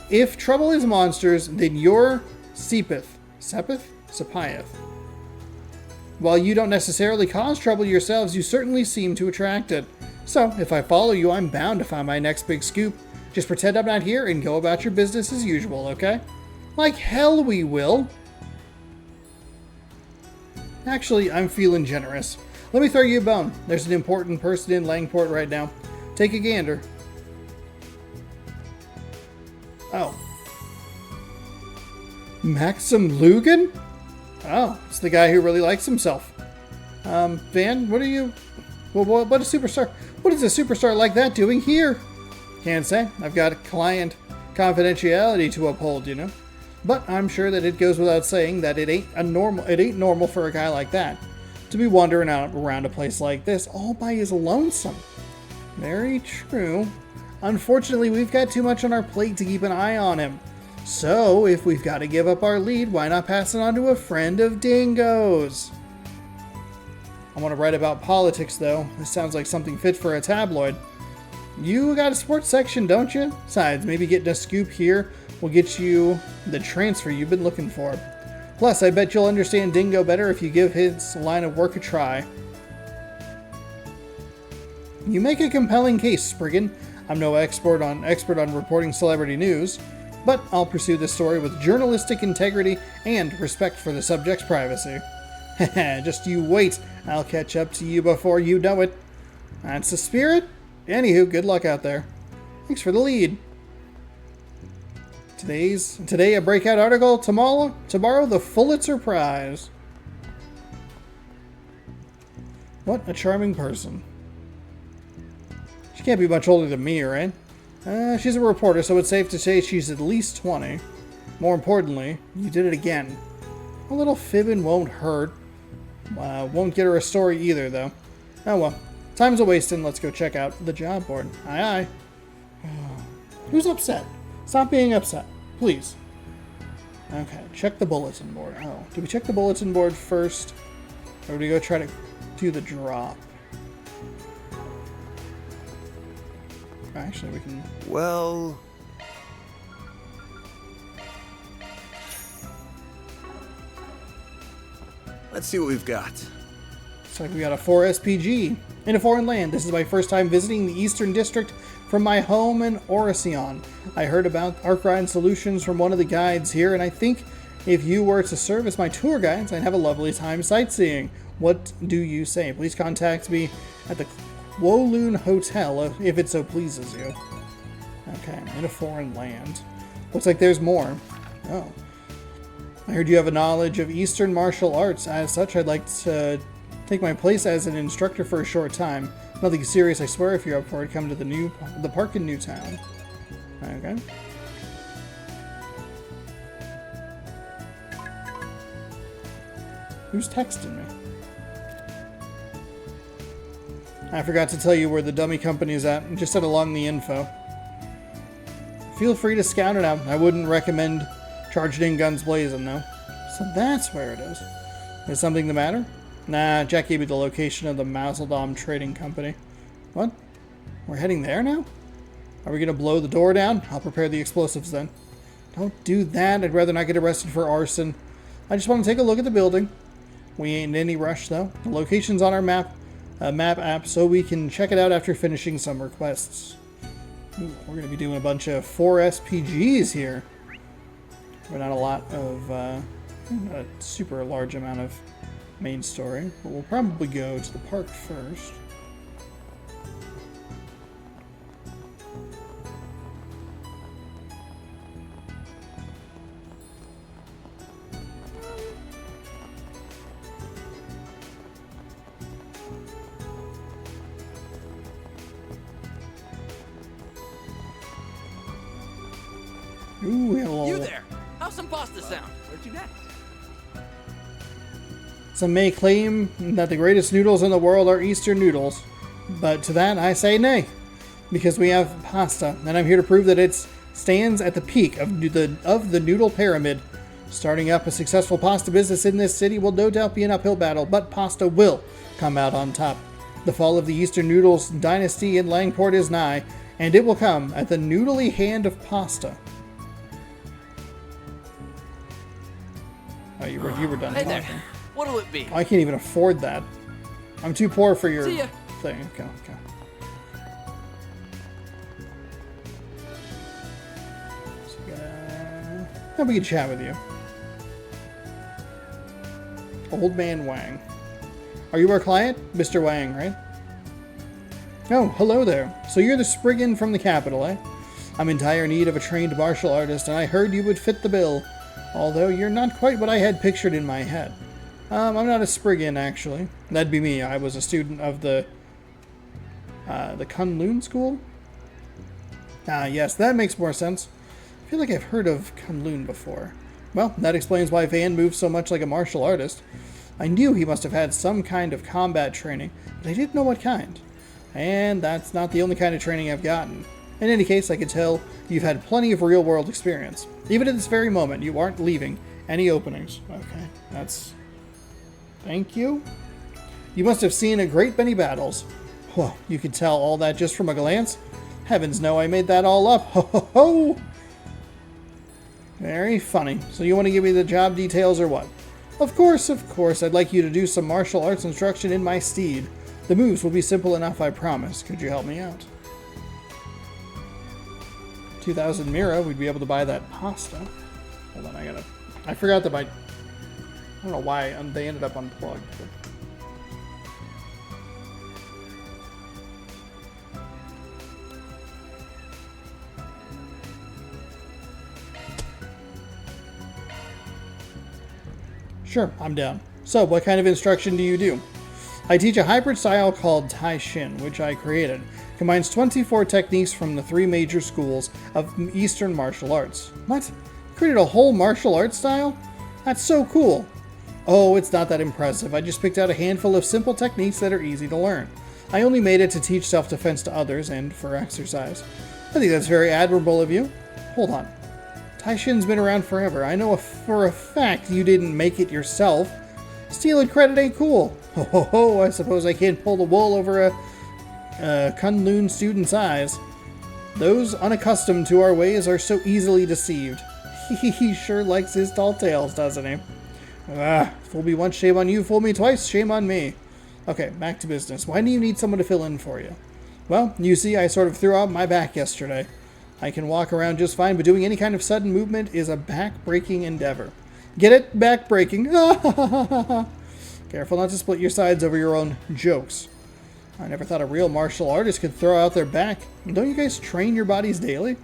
If trouble is monsters, then you're Sepith. Sepith? While you don't necessarily cause trouble yourselves, you certainly seem to attract it. So, if I follow you, I'm bound to find my next big scoop. Just pretend I'm not here and go about your business as usual, okay? Like hell we will. Actually, I'm feeling generous. Let me throw you a bone. There's an important person in Langport right now. Take a gander. Oh. Maxim Lugan? Oh, it's the guy who really likes himself. Van, what are you... Well, what a superstar... What is a superstar like that doing here? Can't say. I've got client confidentiality to uphold, you know. But I'm sure that it goes without saying that it ain't normal for a guy like that to be wandering out around a place like this all by his lonesome. Very true. Unfortunately, we've got too much on our plate to keep an eye on him. So, if we've got to give up our lead, why not pass it on to a friend of Dingo's? I want to write about politics, though. This sounds like something fit for a tabloid. You got a sports section, don't you? Besides, maybe getting a scoop here will get you the transfer you've been looking for. Plus, I bet you'll understand Dingo better if you give his line of work a try. You make a compelling case, Spriggan. I'm no expert on reporting celebrity news, but I'll pursue this story with journalistic integrity and respect for the subject's privacy. Just you wait. I'll catch up to you before you know it. That's the spirit. Anywho, good luck out there. Thanks for the lead. Today a breakout article, tomorrow the Pulitzer Prize. What a charming person. She can't be much older than me, right? She's a reporter, so it's safe to say she's at least 20. More importantly, you did it again. A little fibbing won't hurt. Won't get her a story either, though. Oh well. Time's a wasting. Let's go check out the job board. Aye, aye. Who's upset? Stop being upset. Please. Okay, check the bulletin board. Oh, do we check the bulletin board first? Or do we go try to do the drop? Actually, we can... Well... Let's see what we've got. Looks like we got a 4 SPG. In a foreign land, this is my first time visiting the Eastern District from my home in Oricion. I heard about Arcrine Solutions from one of the guides here, and I think if you were to serve as my tour guides, I'd have a lovely time sightseeing. What do you say? Please contact me at the Kowloon Hotel if it so pleases you. Okay, in a foreign land. Looks like there's more. Oh. I heard you have a knowledge of Eastern martial arts. As such, I'd like to take my place as an instructor for a short time. Nothing serious, I swear. If you're up for it, come to the park in Newtown. Okay. Who's texting me? I forgot to tell you where the dummy company is at. Just said along the info. Feel free to scout it out. I wouldn't recommend charging in guns blazing, though. So that's where it is. Is something the matter? Nah, Jack gave me the location of the Mazeldom Trading Company. What? We're heading there now? Are we going to blow the door down? I'll prepare the explosives then. Don't do that. I'd rather not get arrested for arson. I just want to take a look at the building. We ain't in any rush, though. The location's on our map app, so we can check it out after finishing some requests. Ooh, we're going to be doing a bunch of 4 SPGs here. But not a lot of, not a super large amount of main story. But we'll probably go to the park first. Ooh, hello. You there! How's some pasta sound? Where'd you next? Some may claim that the greatest noodles in the world are Eastern noodles, but to that I say nay, because we have pasta, and I'm here to prove that it stands at the peak of the noodle pyramid. Starting up a successful pasta business in this city will no doubt be an uphill battle, but pasta will come out on top. The fall of the Eastern Noodles dynasty in Langport is nigh, and it will come at the noodly hand of pasta. Oh, you were done Hey talking. there. What'll it be? I can't even afford that. I'm too poor for your See ya. thing. Okay. So we can chat with you. Old Man Wang. Are you our client? Mr. Wang, right? Oh, hello there. So you're the Spriggan from the capital, eh? I'm in dire need of a trained martial artist, and I heard you would fit the bill. Although you're not quite what I had pictured in my head. I'm not a Spriggan, actually. That'd be me. I was a student of the Kowloon School? Ah, yes, that makes more sense. I feel like I've heard of Kowloon before. Well, that explains why Van moves so much like a martial artist. I knew he must have had some kind of combat training, but I didn't know what kind. And that's not the only kind of training I've gotten. In any case, I could tell you've had plenty of real-world experience. Even at this very moment, you aren't leaving any openings. Okay, that's... Thank you. You must have seen a great many battles. Well, you could tell all that just from a glance. Heavens no, I made that all up. Ho ho ho! Very funny. So you want to give me the job details or what? Of course. I'd like you to do some martial arts instruction in my stead. The moves will be simple enough, I promise. Could you help me out? 2,000 Mira, we'd be able to buy that pasta. Hold on, I forgot to buy... I don't know why they ended up unplugged. But... Sure, I'm down. So, what kind of instruction do you do? I teach a hybrid style called Tai Shin, which I created. Combines 24 techniques from the 3 major schools of Eastern martial arts. What? You created a whole martial arts style? That's so cool. Oh, it's not that impressive. I just picked out a handful of simple techniques that are easy to learn. I only made it to teach self-defense to others and for exercise. I think that's very admirable of you. Hold on. Tai Shin's been around forever. I know for a fact you didn't make it yourself. Stealing credit ain't cool. Ho ho ho, I suppose I can't pull the wool over a Kowloon student's eyes. Those unaccustomed to our ways are so easily deceived. He sure likes his tall tales, doesn't he? Fool me once, shame on you. Fool me twice, shame on me. Okay, back to business. Why do you need someone to fill in for you? Well, you see, I sort of threw out my back yesterday. I can walk around just fine, but doing any kind of sudden movement is a back-breaking endeavor. Get it? Back-breaking. Careful not to split your sides over your own jokes. I never thought a real martial artist could throw out their back. Don't you guys train your bodies daily?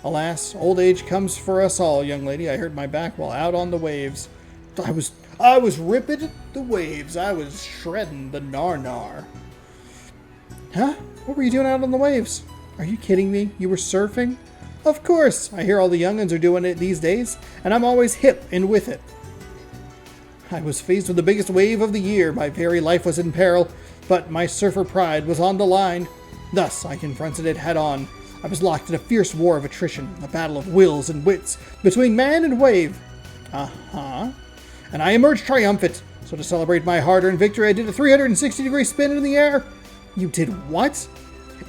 Alas, old age comes for us all, young lady. I hurt my back while out on the waves. I was ripping the waves. I was shredding the nar-nar. Huh? What were you doing out on the waves? Are you kidding me? You were surfing? Of course! I hear all the young'uns are doing it these days, and I'm always hip and with it. I was faced with the biggest wave of the year. My very life was in peril, but my surfer pride was on the line. Thus, I confronted it head on. I was locked in a fierce war of attrition, a battle of wills and wits between man and wave. Uh-huh. And I emerged triumphant. So to celebrate my hard-earned victory, I did a 360-degree spin in the air. You did what?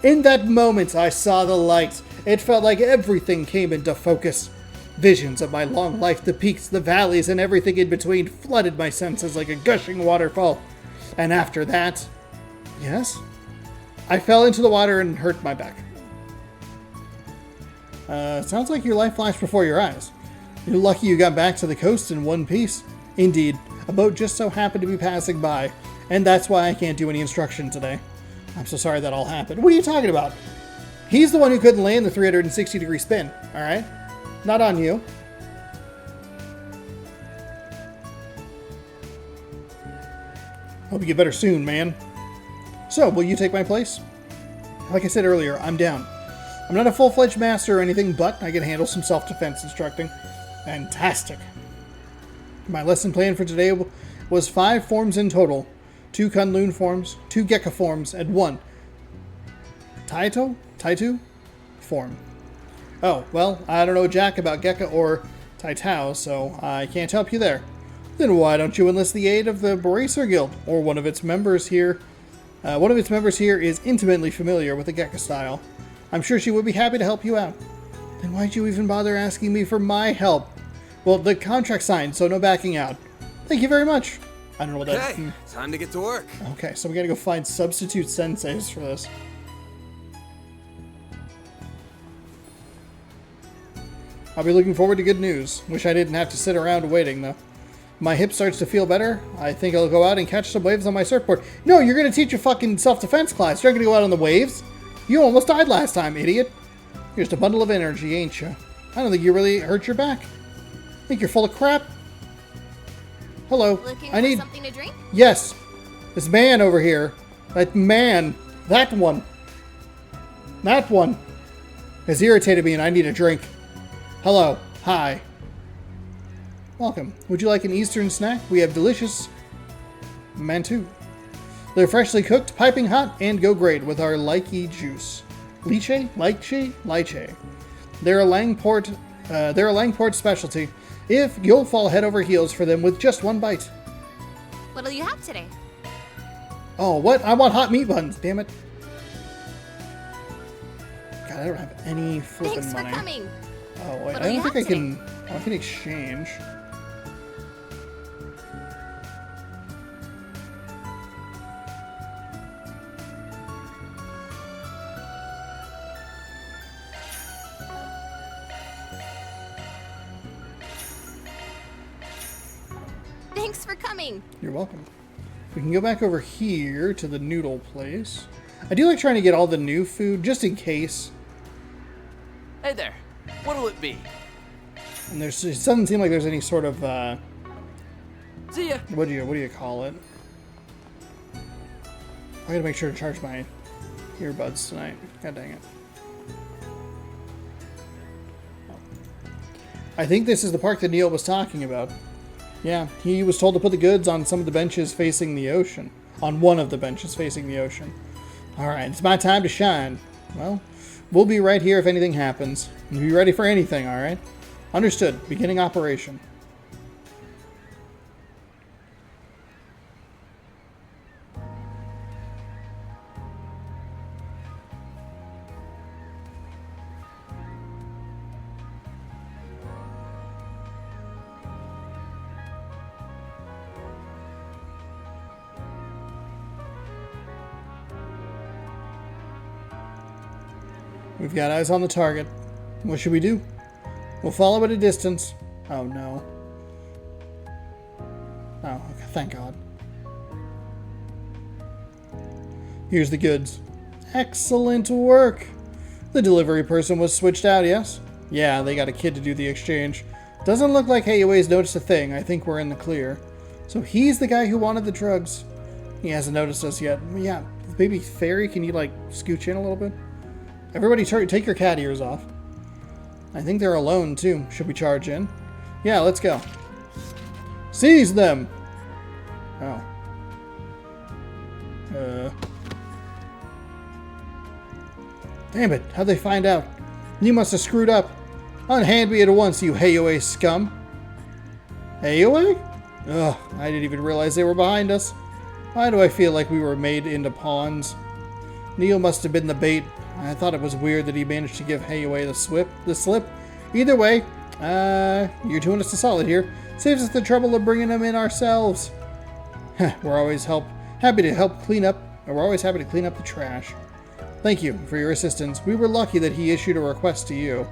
In that moment, I saw the light. It felt like everything came into focus. Visions of my long life, the peaks, the valleys, and everything in between flooded my senses like a gushing waterfall. And after that... Yes? I fell into the water and hurt my back. Sounds like your life flashed before your eyes. You're lucky you got back to the coast in one piece. Indeed, a boat just so happened to be passing by, and that's why I can't do any instruction today. I'm so sorry that all happened. What are you talking about? He's the one who couldn't land the 360-degree spin, alright? Not on you. Hope you get better soon, man. So, will you take my place? Like I said earlier, I'm down. I'm not a full-fledged master or anything, but I can handle some self-defense instructing. Fantastic. My lesson plan for today was 5 forms in total. 2 Kunlun forms, 2 Gekka forms, and 1 Taitu form. Oh, well, I don't know jack about Gekka or Taitao, so I can't help you there. Then why don't you enlist the aid of the Bracer Guild, or one of its members here? One of its members here is intimately familiar with the Gekka style. I'm sure she would be happy to help you out. Then why'd you even bother asking me for my help? Well, the contract's signed, so no backing out. Thank you very much. I don't know what that is. Time to get to work. Okay, so we gotta go find substitute senseis for this. I'll be looking forward to good news. Wish I didn't have to sit around waiting, though. My hip starts to feel better. I think I'll go out and catch some waves on my surfboard. No, you're gonna teach a fucking self-defense class. You're not gonna go out on the waves. You almost died last time, idiot. You're just a bundle of energy, ain't you? I don't think you really hurt your back. Think you're full of crap? Hello. Looking I need for something to drink? Yes. This man over here. That man. That one. That one has irritated me and I need a drink. Hello. Hi. Welcome. Would you like an Eastern snack? We have delicious mantou. They're freshly cooked, piping hot, and go great with our lychee juice. Lychee? Lychee? Lychee. They're a Langport specialty. If you'll fall head over heels for them with just 1 bite. What'll you have today? Oh, what? I want hot meat buns, damn it. God, I don't have any flipping Thanks money. for coming. Oh, wait, What'll I you don't think I have can... Oh, I can exchange. Thanks for coming. You're welcome. We can go back over here to the noodle place. I do like trying to get all the new food, just in case. Hey there. What'll it be? And it doesn't seem like there's any sort of, See ya. what do you call it? I gotta make sure to charge my earbuds tonight. God dang it. I think this is the park that Neil was talking about. Yeah, he was told to put the goods on some of the benches facing the ocean. On one of the benches facing the ocean. Alright, it's my time to shine. Well, we'll be right here if anything happens. And be ready for anything, alright? Understood. Beginning operation. We've got eyes on the target. What should we do? We'll follow at a distance. Oh, no. Oh, okay, thank God. Here's the goods. Excellent work. The delivery person was switched out, yes? Yeah, they got a kid to do the exchange. Doesn't look like Hayue's noticed a thing. I think we're in the clear. So he's the guy who wanted the drugs. He hasn't noticed us yet. Yeah, baby fairy, can you, like, scooch in a little bit? Everybody take your cat ears off. I think they're alone, too. Should we charge in? Yeah, let's go. Seize them! Oh. Damn it, how'd they find out? You must have screwed up. Unhand me at once, you Hayue scum. Hayue? Ugh, I didn't even realize they were behind us. Why do I feel like we were made into pawns? Neil must have been the bait. I thought it was weird that he managed to give Hayue the slip. Either way, you're doing us a solid here. Saves us the trouble of bringing him in ourselves. We're always happy to clean up the trash. Thank you for your assistance. We were lucky that he issued a request to you.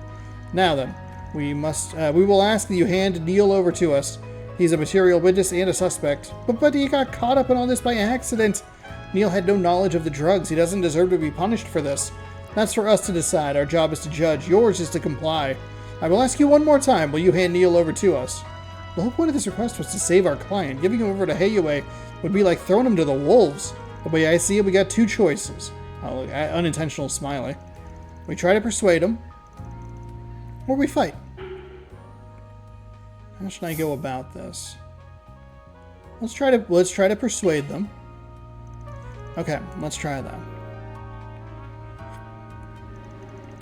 Now then, we will ask that you hand Neil over to us. He's a material witness and a suspect. But he got caught up in all this by accident. Neil had no knowledge of the drugs. He doesn't deserve to be punished for this. That's for us to decide. Our job is to judge. Yours is to comply. I will ask you one more time. Will you hand Neil over to us? The whole point of this request was to save our client. Giving him over to Hayue would be like throwing him to the wolves. The way I see it, we got two choices. Oh, unintentional smiley. We try to persuade him, or we fight. How should I go about this? Let's try to persuade them. Okay, let's try that.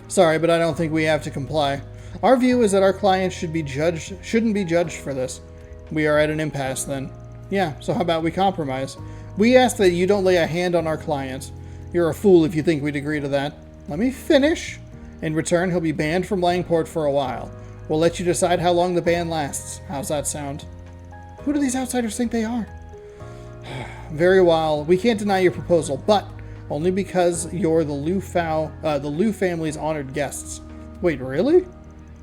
Sorry, but I don't think we have to comply. Our view is that our client shouldn't be judged for this. We are at an impasse then. Yeah, so how about we compromise? We ask that you don't lay a hand on our client. You're a fool if you think we'd agree to that. Let me finish. In return, he'll be banned from Langport for a while. We'll let you decide how long the ban lasts. How's that sound? Who do these outsiders think they are? Very well. We can't deny your proposal, but only because you're the Liu family's honored guests. Wait, really?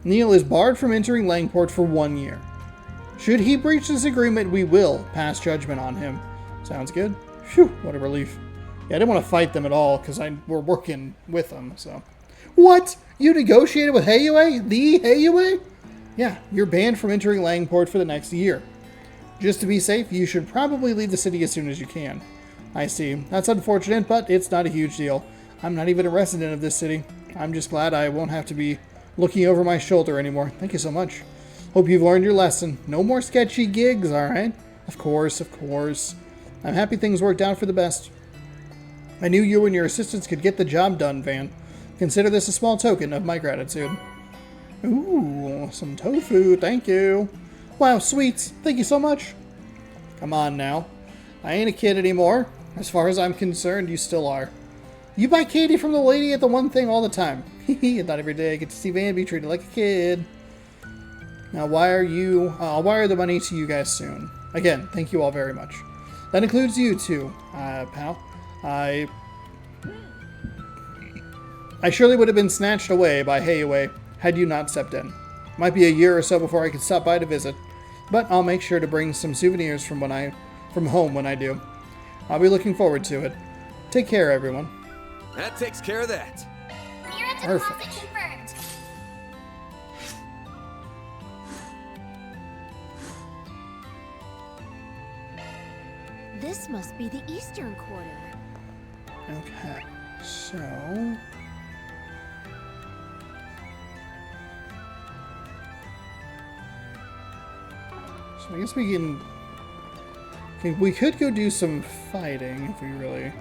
Neil is barred from entering Langport for 1 year. Should he breach this agreement, we will pass judgment on him. Sounds good. Phew, what a relief. Yeah, I didn't want to fight them at all, because we're working with them, so. What? You negotiated with Hayue? The Hayue? Yeah, you're banned from entering Langport for the next year. Just to be safe, you should probably leave the city as soon as you can. I see. That's unfortunate, but it's not a huge deal. I'm not even a resident of this city. I'm just glad I won't have to be looking over my shoulder anymore. Thank you so much. Hope you've learned your lesson. No more sketchy gigs, alright? Of course, of course. I'm happy things worked out for the best. I knew you and your assistants could get the job done, Van. Consider this a small token of my gratitude. Ooh, some tofu, thank you. Wow, sweets, thank you so much. Come on now. I ain't a kid anymore. As far as I'm concerned, you still are. You buy candy from the lady at the One Thing all the time. Not every day I get to see Van be treated like a kid. Now, I'll wire the money to you guys soon. Again, thank you all very much. That includes you too, pal. I surely would have been snatched away by Hayue had you not stepped in. Might be a year or so before I could stop by to visit, but I'll make sure to bring some souvenirs from home when I do. I'll be looking forward to it. Take care, everyone. That takes care of that. Mirror Perfect. deposit confirmed. This must be the eastern quarter. Okay, so I guess we can. Okay, we could go do some fighting if we really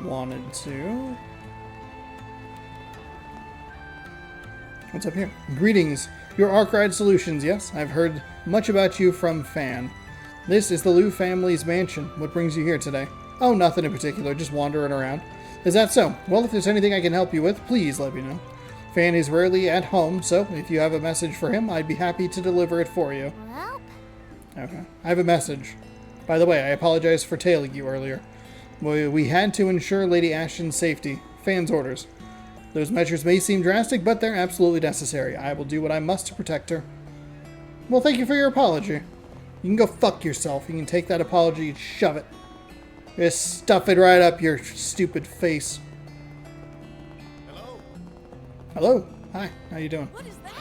wanted to. What's up here? Greetings. Your Arkwright Solutions, yes? I've heard much about you from Fan. This is the Liu family's mansion. What brings you here today? Oh, nothing in particular, just wandering around. Is that so? Well, if there's anything I can help you with, please let me know. Fan is rarely at home, so if you have a message for him, I'd be happy to deliver it for you. Well, Okay, I have a message. By the way, I apologize for tailing you earlier. We had to ensure Lady Ashton's safety. Fan's orders. Those measures may seem drastic, but they're absolutely necessary. I will do what I must to protect her. Well, thank you for your apology. You can go fuck yourself. You can take that apology and shove it. Just stuff it right up your stupid face. Hello? Hello. Hi. How you doing? What is that?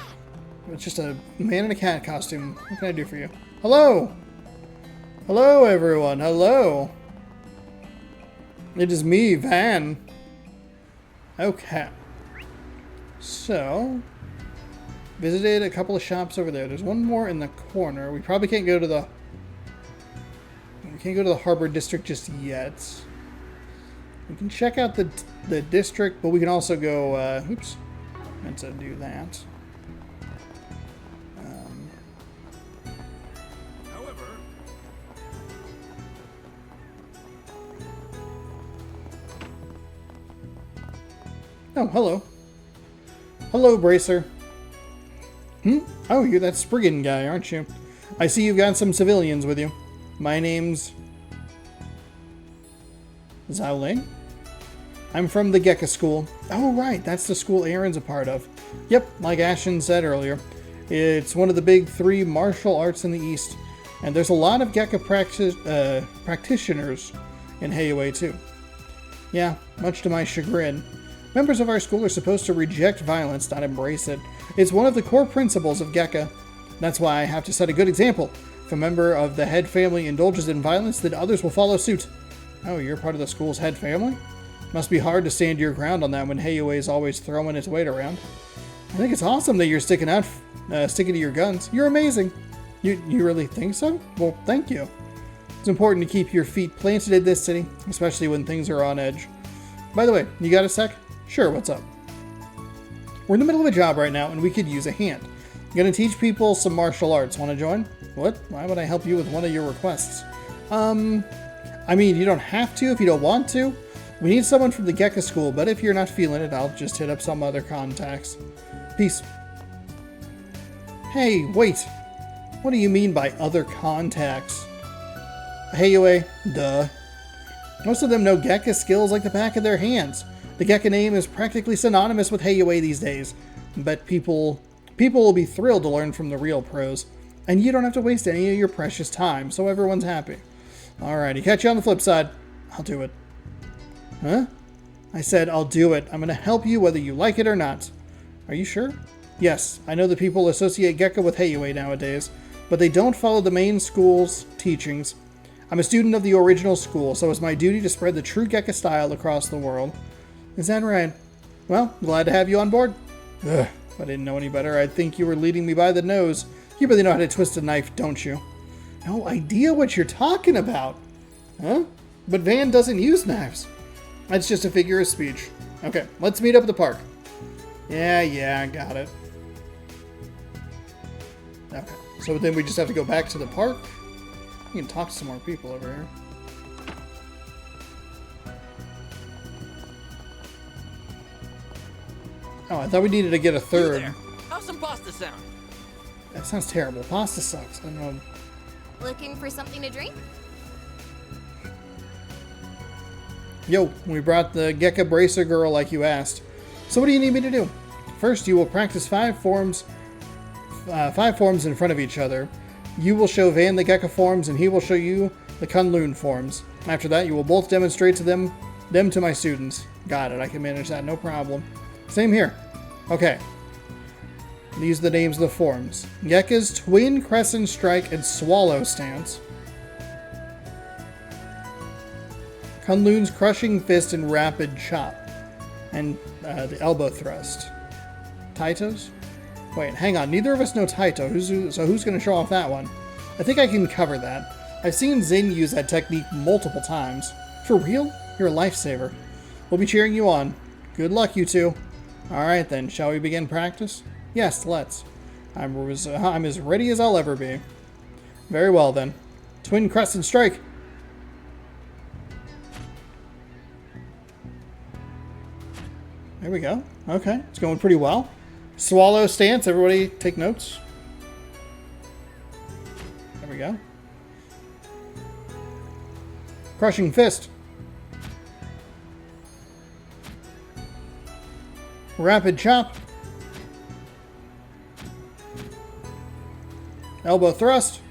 It's just a man in a cat costume. What can I do for you? Hello! Hello, everyone. Hello. It is me, Van. Okay. So, visited a couple of shops over there. There's one more in the corner. We probably can't go to the... We can't go to the Harbor District just yet. We can check out the district, but we can also go... oops. Meant to do that. However, Oh, hello. Hello, Bracer. Oh, you're that Spriggan guy, aren't you? I see you've got some civilians with you. My name's... Zhao Ling? I'm from the Gekka School. Oh, right, that's the school Aaron's a part of. Yep, like Ashen said earlier. It's one of the big 3 martial arts in the East, and there's a lot of Gekka practitioners in Heiwei, too. Yeah, much to my chagrin. Members of our school are supposed to reject violence, not embrace it. It's one of the core principles of Gekka. That's why I have to set a good example. If a member of the head family indulges in violence, then others will follow suit. Oh, you're part of the school's head family? Must be hard to stand your ground on that when Heiwei is always throwing its weight around. I think it's awesome that you're sticking to your guns. You're amazing. You really think so? Well, thank you. It's important to keep your feet planted in this city, especially when things are on edge. By the way, you got a sec? Sure, what's up? We're in the middle of a job right now, and we could use a hand. I'm gonna teach people some martial arts. Want to join? What? Why would I help you with one of your requests? I mean, you don't have to if you don't want to. We need someone from the Gekka School, but if you're not feeling it, I'll just hit up some other contacts. Peace. Hey, wait. What do you mean by other contacts? Heiwei, duh. Most of them know Gekka skills like the back of their hands. The Gekka name is practically synonymous with Heiwei these days, but people will be thrilled to learn from the real pros. And you don't have to waste any of your precious time, so everyone's happy. Alrighty, catch you on the flip side. I'll do it. Huh? I said I'll do it. I'm gonna help you whether you like it or not. Are you sure? Yes, I know that people associate Gekka with Heiwei nowadays, but they don't follow the main school's teachings. I'm a student of the original school, so it's my duty to spread the true Gekka style across the world. Is that right? Well, glad to have you on board. Ugh, if I didn't know any better, I'd think you were leading me by the nose. You really know how to twist a knife, don't you? No idea what you're talking about. Huh? But Van doesn't use knives. That's just a figure of speech. Okay, let's meet up at the park. Yeah, I got it. Okay, so then we just have to go back to the park. We can talk to some more people over here. Oh, I thought we needed to get a You third. there. How's some pasta sound? That sounds terrible. Pasta sucks. I don't know. Looking for something to drink? Yo, we brought the Gekka Bracer girl like you asked. So what do you need me to do? First, you will practice 5 forms in front of each other. You will show Van the Gekka forms, and he will show you the Kunlun forms. After that, you will both demonstrate to them to my students. Got it. I can manage that. No problem. Same here. Okay. These are the names of the forms. Gekka's Twin Crescent Strike and Swallow Stance. Kunlun's Crushing Fist and Rapid Chop. And the Elbow Thrust. Taito's? Wait, hang on. Neither of us know Taito. So who's going to show off that one? I think I can cover that. I've seen Zin use that technique multiple times. For real? You're a lifesaver. We'll be cheering you on. Good luck, you two. Alright then, shall we begin practice? Yes, let's. I'm as ready as I'll ever be. Very well then. Twin Crescent Strike! There we go. Okay, it's going pretty well. Swallow Stance, everybody take notes. There we go. Crushing Fist. Rapid chop. Elbow thrust.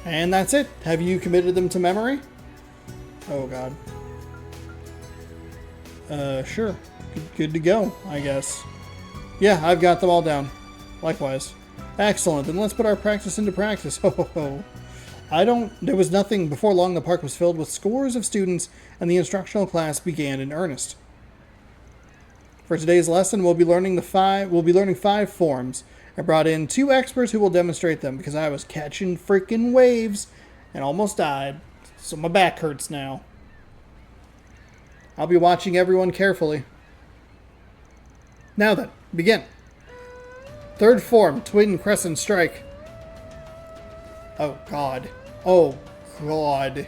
And that's it. Have you committed them to memory? Oh god. Sure. Good to go, I guess. Yeah, I've got them all down. Likewise. Excellent, then let's put our practice into practice. Ho ho ho. There was nothing. Before long, the park was filled with scores of students, and the instructional class began in earnest. For today's lesson, we'll be learning five forms. I brought in 2 experts who will demonstrate them because I was catching freaking waves and almost died. So my back hurts now. I'll be watching everyone carefully. Now then, begin. Third form, twin crescent strike. Oh god. Oh god.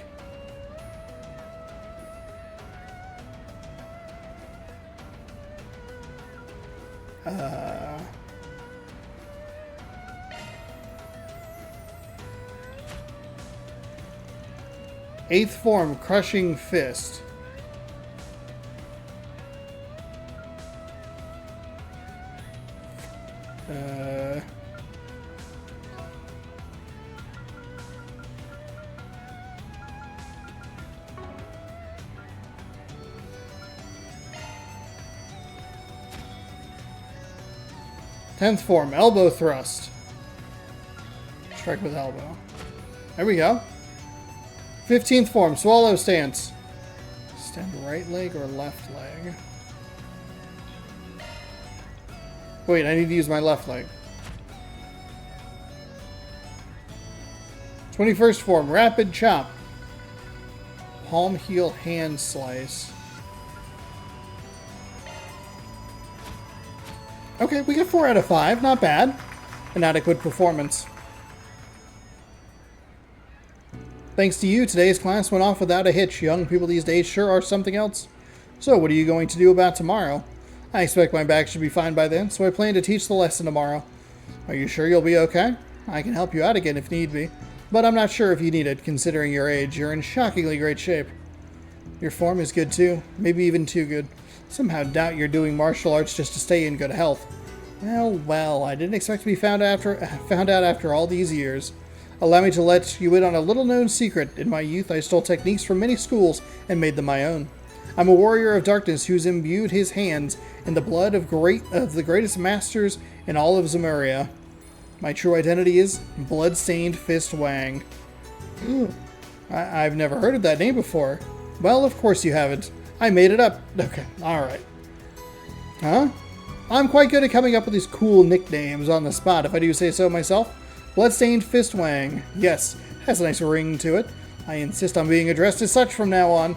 Eighth form, crushing fist. Tenth form, elbow thrust. Strike with elbow. There we go. 15th form, swallow stance. Stand right leg or left leg? Wait, I need to use my left leg. 21st form, rapid chop. Palm heel hand slice. Okay, we got 4 out of 5. Not bad. An adequate performance. Thanks to you, today's class went off without a hitch. Young people these days sure are something else. So, what are you going to do about tomorrow? I expect my back should be fine by then, so I plan to teach the lesson tomorrow. Are you sure you'll be okay? I can help you out again if need be, but I'm not sure if you need it, considering your age. You're in shockingly great shape. Your form is good too, maybe even too good. Somehow doubt you're doing martial arts just to stay in good health. Well, I didn't expect to be found out after all these years. Allow me to let you in on a little-known secret. In my youth, I stole techniques from many schools and made them my own. I'm a warrior of darkness who's imbued his hands in the blood of the greatest masters in all of Zemuria. My true identity is Bloodstained Fist Wang. I've never heard of that name before. Well, of course you haven't. I made it up. Okay, alright. Huh? I'm quite good at coming up with these cool nicknames on the spot, if I do say so myself. Bloodstained Fist Wang. Yes, has a nice ring to it. I insist on being addressed as such from now on.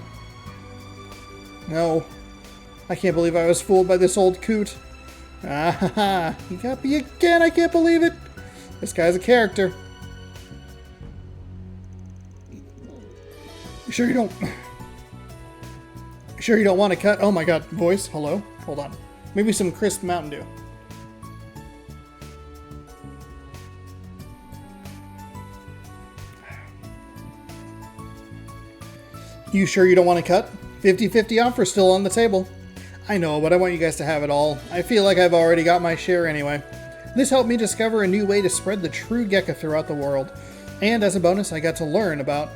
No. I can't believe I was fooled by this old coot. Ah ha ha. He got me again, I can't believe it. This guy's a character. You sure you don't want to cut? Oh my god, voice, hello? Hold on. Maybe some crisp Mountain Dew. You sure you don't want to cut? 50-50 offer still on the table. I know, but I want you guys to have it all. I feel like I've already got my share anyway. This helped me discover a new way to spread the true Gekka throughout the world. And as a bonus, I got to learn about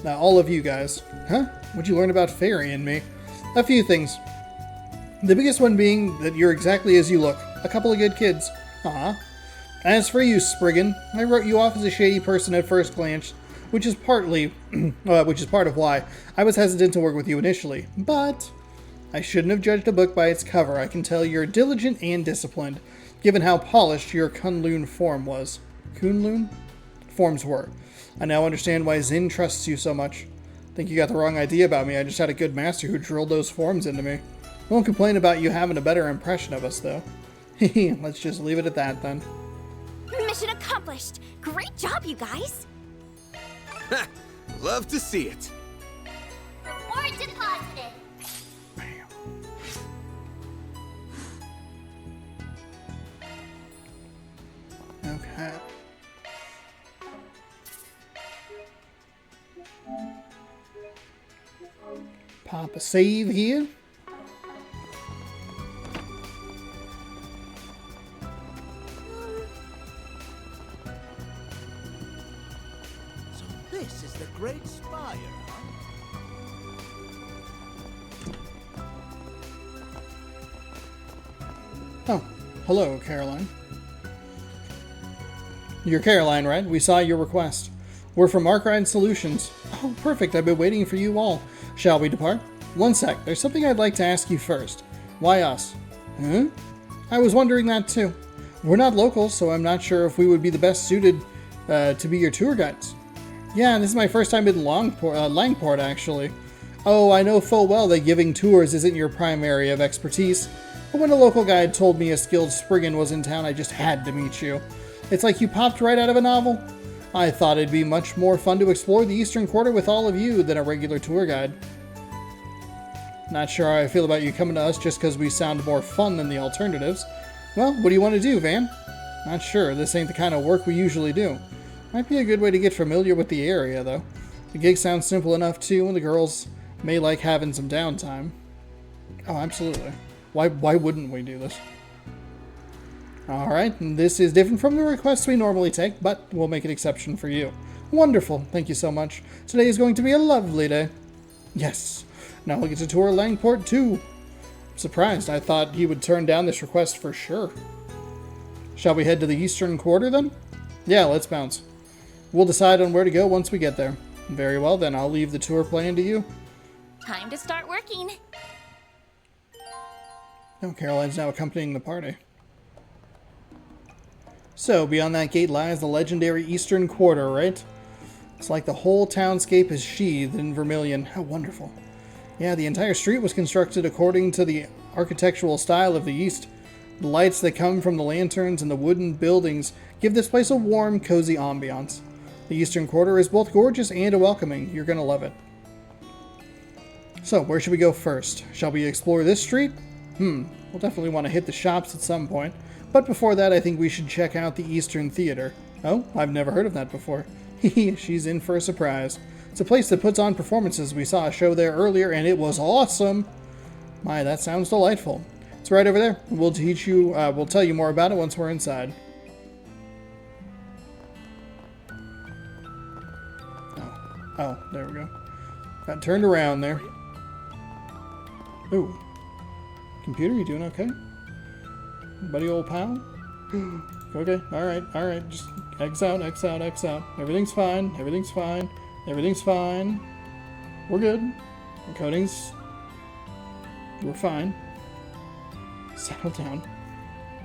all of you guys. Huh? What'd you learn about Fairy and me? A few things. The biggest one being that you're exactly as you look. A couple of good kids. As for you, Spriggan, I wrote you off as a shady person at first glance, which is part of why I was hesitant to work with you initially. But I shouldn't have judged a book by its cover. I can tell you're diligent and disciplined, given how polished your Kunlun forms were. I now understand why Zin trusts you so much. I think you got the wrong idea about me. I just had a good master who drilled those forms into me. I won't complain about you having a better impression of us, though. Let's just leave it at that, then. Mission accomplished! Great job, you guys! Love to see it. Reward deposited. Okay. pop a save here. So this is the Great Spire, huh? Oh, hello, Caroline. You're Caroline, right? We saw your request. We're from Arkride Solutions. Oh, perfect. I've been waiting for you all. Shall we depart? One sec. There's something I'd like to ask you first. Why us? Huh? I was wondering that too. We're not locals, so I'm not sure if we would be the best suited to be your tour guides. Yeah, this is my first time in Langport, actually. Oh, I know full well that giving tours isn't your prime area of expertise, but when a local guide told me a skilled Spriggan was in town, I just had to meet you. It's like you popped right out of a novel. I thought it'd be much more fun to explore the Eastern Quarter with all of you than a regular tour guide. Not sure how I feel about you coming to us just because we sound more fun than the alternatives. Well, what do you want to do, Van? Not sure. This ain't the kind of work we usually do. Might be a good way to get familiar with the area, though. The gig sounds simple enough, too, and the girls may like having some downtime. Oh, absolutely. Why wouldn't we do this? Alright, this is different from the requests we normally take, but we'll make an exception for you. Wonderful, thank you so much. Today is going to be a lovely day. Yes, now we'll get to tour Langport too. Surprised, I thought he would turn down this request for sure. Shall we head to the Eastern Quarter then? Yeah, let's bounce. We'll decide on where to go once we get there. Very well then, I'll leave the tour plan to you. Time to start working. Oh, Caroline's now accompanying the party. So, beyond that gate lies the legendary Eastern Quarter, right? It's like the whole townscape is sheathed in vermilion. How wonderful. Yeah, the entire street was constructed according to the architectural style of the East. The lights that come from the lanterns and the wooden buildings give this place a warm, cozy ambiance. The Eastern Quarter is both gorgeous and welcoming. You're gonna love it. So, where should we go first? Shall we explore this street? We'll definitely want to hit the shops at some point. But before that, I think we should check out the Eastern Theater. Oh, I've never heard of that before. Hehe, she's in for a surprise. It's a place that puts on performances. We saw a show there earlier, and it was awesome. My, that sounds delightful. It's right over there. We'll tell you more about it once we're inside. Oh, there we go. Got turned around there. Ooh. Computer, you doing okay? Buddy old pal? Okay, alright. Just X out. Everything's fine. Everything's fine. We're good. Encoding's... We're fine. Settle down.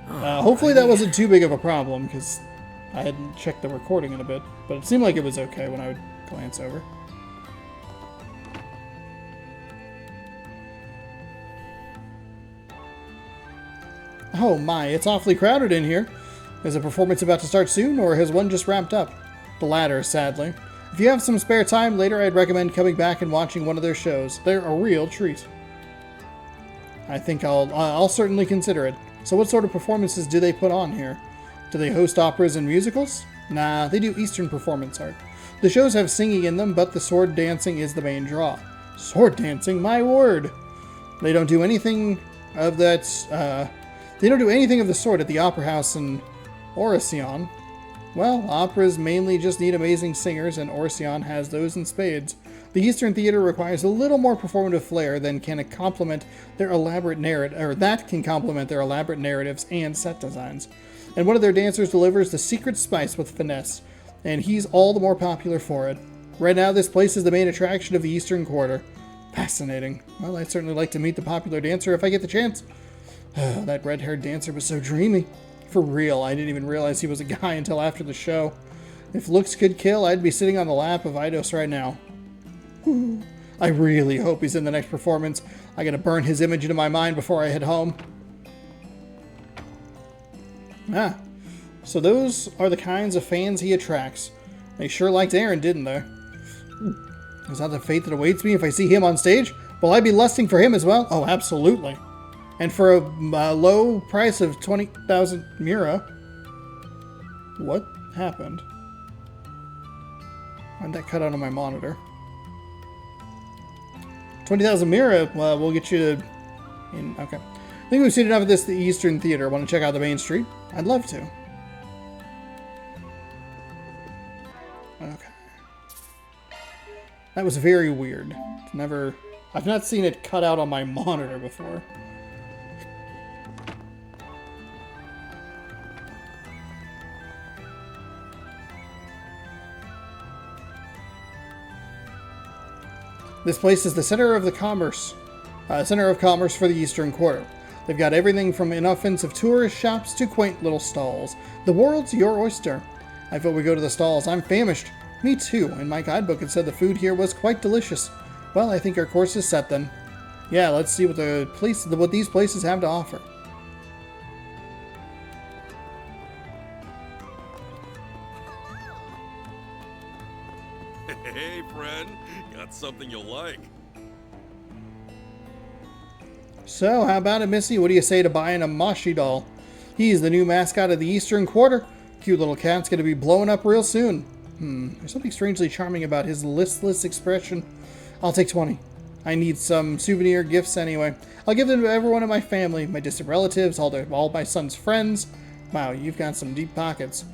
Hopefully that wasn't too big of a problem, because I hadn't checked the recording in a bit, but it seemed like it was okay when I would glance over. Oh my, it's awfully crowded in here. Is a performance about to start soon, or has one just wrapped up? The latter, sadly. If you have some spare time later, I'd recommend coming back and watching one of their shows. They're a real treat. I think I'll certainly consider it. So what sort of performances do they put on here? Do they host operas and musicals? Nah, they do Eastern performance art. The shows have singing in them, but the sword dancing is the main draw. Sword dancing? My word! They don't do anything of that, They don't do anything of the sort at the Opera House in Oricion. Well, operas mainly just need amazing singers, and Oricion has those in spades. The Eastern Theater requires a little more performative flair than can complement their elaborate narratives and set designs. And one of their dancers delivers the secret spice with finesse, and he's all the more popular for it. Right now, this place is the main attraction of the Eastern Quarter. Fascinating. Well, I'd certainly like to meet the popular dancer if I get the chance. That red-haired dancer was so dreamy. For real, I didn't even realize he was a guy until after the show. If looks could kill, I'd be sitting on the lap of Eidos right now. Whew. I really hope he's in the next performance. I gotta burn his image into my mind before I head home. So those are the kinds of fans he attracts. They sure liked Aaron, didn't they? Is that the fate that awaits me if I see him on stage? Will I be lusting for him as well? Oh, absolutely. And for a low price of 20,000 Mira. What happened? Why'd that cut out on my monitor? 20,000 Mira, we'll get you to... okay. I think we've seen enough of this at the Eastern Theater. Want to check out the main street? I'd love to. Okay. That was very weird. I've not seen it cut out on my monitor before. This place is the center of commerce for the Eastern Quarter. They've got everything from inoffensive tourist shops to quaint little stalls. The world's your oyster. I vote we go to the stalls. I'm famished. Me too. In my guidebook it said the food here was quite delicious. Well, I think our course is set then. Yeah, let's see what these places have to offer. Hey, friend. Got something you'll like. So, how about it, Missy? What do you say to buying a Moshi doll? He's the new mascot of the Eastern Quarter. Cute little cat's gonna be blowing up real soon. There's something strangely charming about his listless expression. I'll take 20. I need some souvenir gifts anyway. I'll give them to everyone in my family, my distant relatives, all my son's friends. Wow, you've got some deep pockets.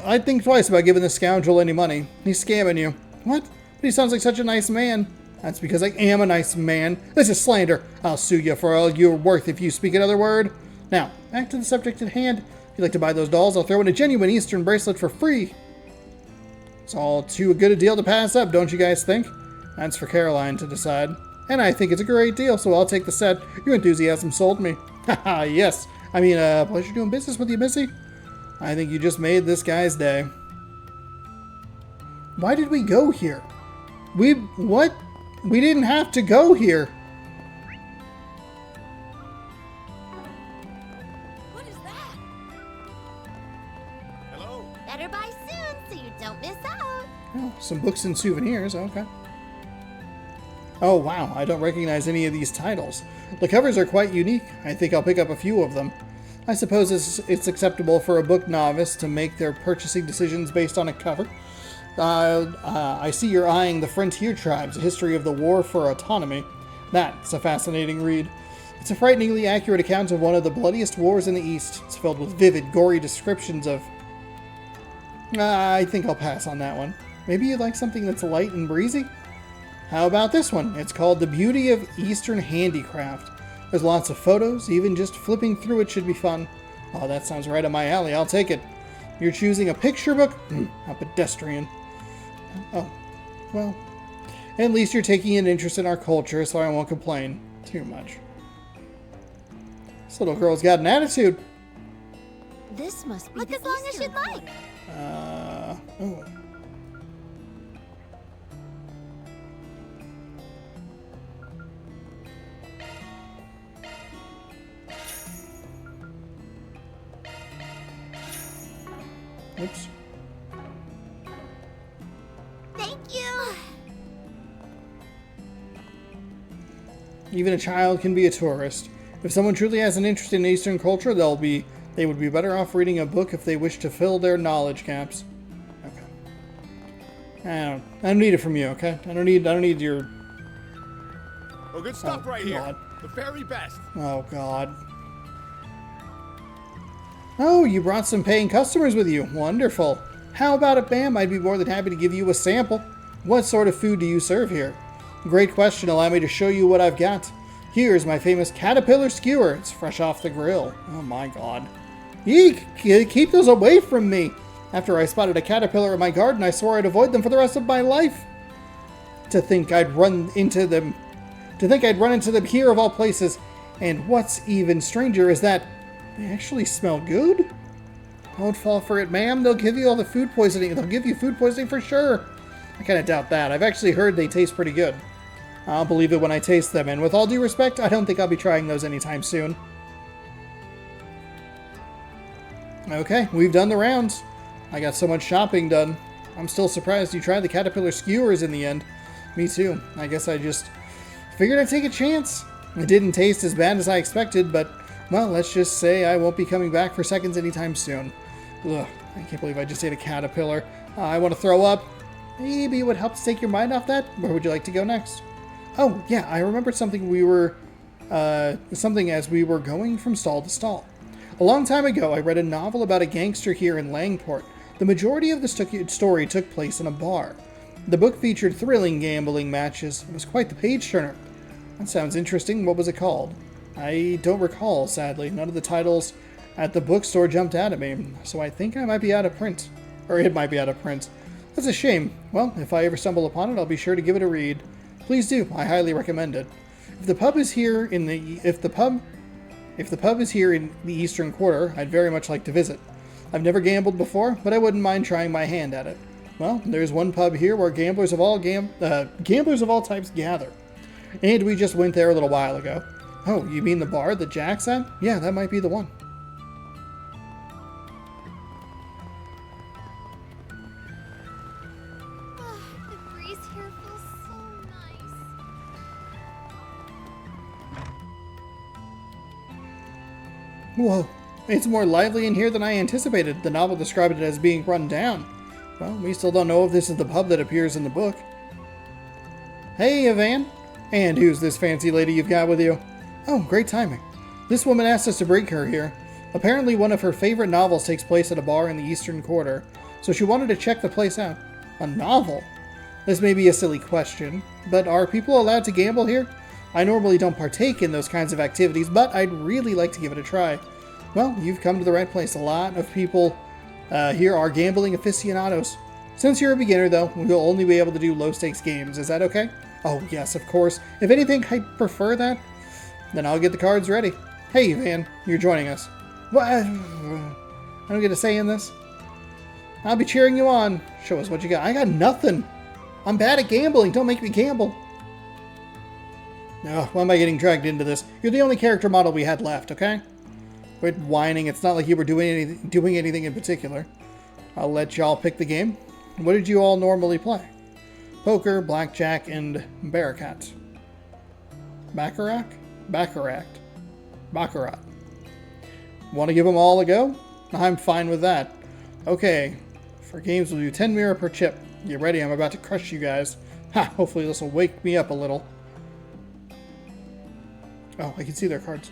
I'd think twice about giving this scoundrel any money. He's scamming you. What? But he sounds like such a nice man. That's because I am a nice man. This is slander. I'll sue you for all you're worth if you speak another word. Now, back to the subject at hand. If you'd like to buy those dolls, I'll throw in a genuine Eastern bracelet for free. It's all too good a deal to pass up, don't you guys think? That's for Caroline to decide. And I think it's a great deal, so I'll take the set. Your enthusiasm sold me. Haha, yes. I mean, pleasure doing business with you, Missy. I think you just made this guy's day. Why did we go here? What? We didn't have to go here. What is that? Hello? Better buy soon so you don't miss out. Oh, some books and souvenirs, okay. Oh wow, I don't recognize any of these titles. The covers are quite unique. I think I'll pick up a few of them. I suppose it's acceptable for a book novice to make their purchasing decisions based on a cover. I see you're eyeing The Frontier Tribes, A History of the War for Autonomy. That's a fascinating read. It's a frighteningly accurate account of one of the bloodiest wars in the East. It's filled with vivid, gory descriptions of... I think I'll pass on that one. Maybe you'd like something that's light and breezy? How about this one? It's called The Beauty of Eastern Handicraft. There's lots of photos, even just flipping through it should be fun. Oh, that sounds right up my alley, I'll take it. You're choosing a picture book? How pedestrian. Oh, well, at least you're taking an interest in our culture, so I won't complain too much. This little girl's got an attitude. This must be Look the as long as Eastern you'd like. Oh. Oops. Thank you. Even a child can be a tourist. If someone truly has an interest in Eastern culture, they would be better off reading a book if they wish to fill their knowledge gaps. Okay. I don't need it from you, okay? I don't need your... Oh, good stuff right here. God. The very best. Oh, God. Oh, you brought some paying customers with you. Wonderful. How about it, ma'am? I'd be more than happy to give you a sample. What sort of food do you serve here? Great question. Allow me to show you what I've got. Here's my famous caterpillar skewer. It's fresh off the grill. Oh, my God. Eek! Keep those away from me. After I spotted a caterpillar in my garden, I swore I'd avoid them for the rest of my life. To think I'd run into them here of all places. And what's even stranger is that they actually smell good. Don't fall for it, ma'am. They'll give you all the food poisoning. They'll give you food poisoning for sure. I kind of doubt that. I've actually heard they taste pretty good. I'll believe it when I taste them, and with all due respect, I don't think I'll be trying those anytime soon. Okay, we've done the rounds. I got so much shopping done. I'm still surprised you tried the caterpillar skewers in the end. Me too. I guess I just figured I'd take a chance. It didn't taste as bad as I expected, but, well, let's just say I won't be coming back for seconds anytime soon. Ugh, I can't believe I just ate a caterpillar. I want to throw up. Maybe it would help to take your mind off that. Where would you like to go next? Oh, yeah, I remembered something something as we were going from stall to stall. A long time ago, I read a novel about a gangster here in Langport. The majority of the story took place in a bar. The book featured thrilling gambling matches. It was quite the page-turner. That sounds interesting. What was it called? I don't recall, sadly. None of the titles at the bookstore jumped out at me, so I think I might be out of print. Or it might be out of print. That's a shame. Well, if I ever stumble upon it, I'll be sure to give it a read. Please do. I highly recommend it. If the pub is here in the Eastern Quarter, I'd very much like to visit. I've never gambled before, but I wouldn't mind trying my hand at it. Well, there's one pub here where gamblers of all types gather. And we just went there a little while ago. Oh, you mean the bar that Jack's at? Yeah, that might be the one. The breeze here feels so nice. Whoa, it's more lively in here than I anticipated. The novel described it as being run down. Well, we still don't know if this is the pub that appears in the book. Hey, Evan. And who's this fancy lady you've got with you? Oh, great timing. This woman asked us to bring her here. Apparently one of her favorite novels takes place at a bar in the Eastern Quarter, so she wanted to check the place out. A novel? This may be a silly question, but are people allowed to gamble here? I normally don't partake in those kinds of activities, but I'd really like to give it a try. Well, you've come to the right place. A lot of people here are gambling aficionados. Since you're a beginner, though, we'll only be able to do low-stakes games. Is that okay? Oh, yes, of course. If anything, I'd prefer that. Then I'll get the cards ready. Hey, Van, you're joining us. What? I don't get a say in this. I'll be cheering you on. Show us what you got. I got nothing. I'm bad at gambling. Don't make me gamble. No, why am I getting dragged into this? You're the only character model we had left, okay? Quit whining. It's not like you were doing anything in particular. I'll let y'all pick the game. What did you all normally play? Poker, blackjack, and baracat. Baccarat? Baccarat. Baccarat. Want to give them all a go? I'm fine with that. Okay. For games, we'll do 10 mirror per chip. Get ready, I'm about to crush you guys. Ha! Hopefully this will wake me up a little. Oh, I can see their cards.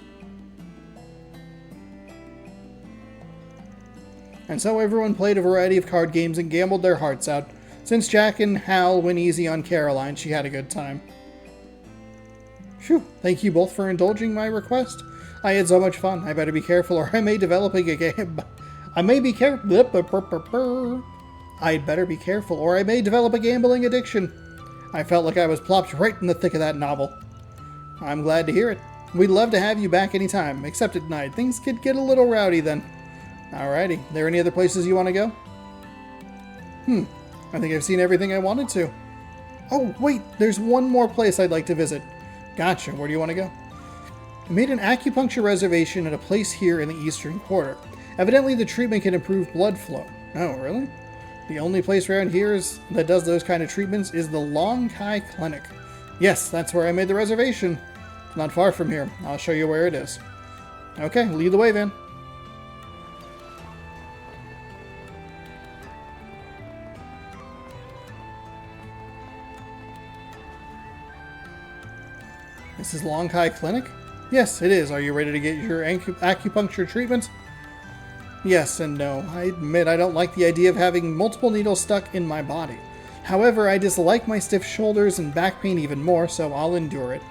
And so everyone played a variety of card games and gambled their hearts out. Since Jack and Hal went easy on Caroline, she had a good time. Phew, thank you both for indulging my request. I had so much fun. I better be careful or I may develop a game. I'd better be careful or I may develop a gambling addiction. I felt like I was plopped right in the thick of that novel. I'm glad to hear it. We'd love to have you back anytime, except at night. Things could get a little rowdy then. Alrighty, there any other places you want to go? I think I've seen everything I wanted to. Oh, wait, there's one more place I'd like to visit. Gotcha, where do you want to go? I made an acupuncture reservation at a place here in the Eastern Quarter. Evidently the treatment can improve blood flow. Oh, really? The only place around here that does those kind of treatments is the Long Kai Clinic. Yes, that's where I made the reservation. It's not far from here. I'll show you where it is. Okay, lead the way, Van. This is Long Kai Clinic? Yes, it is. Are you ready to get your acupuncture treatment? Yes and no. I admit I don't like the idea of having multiple needles stuck in my body. However, I dislike my stiff shoulders and back pain even more, so I'll endure it.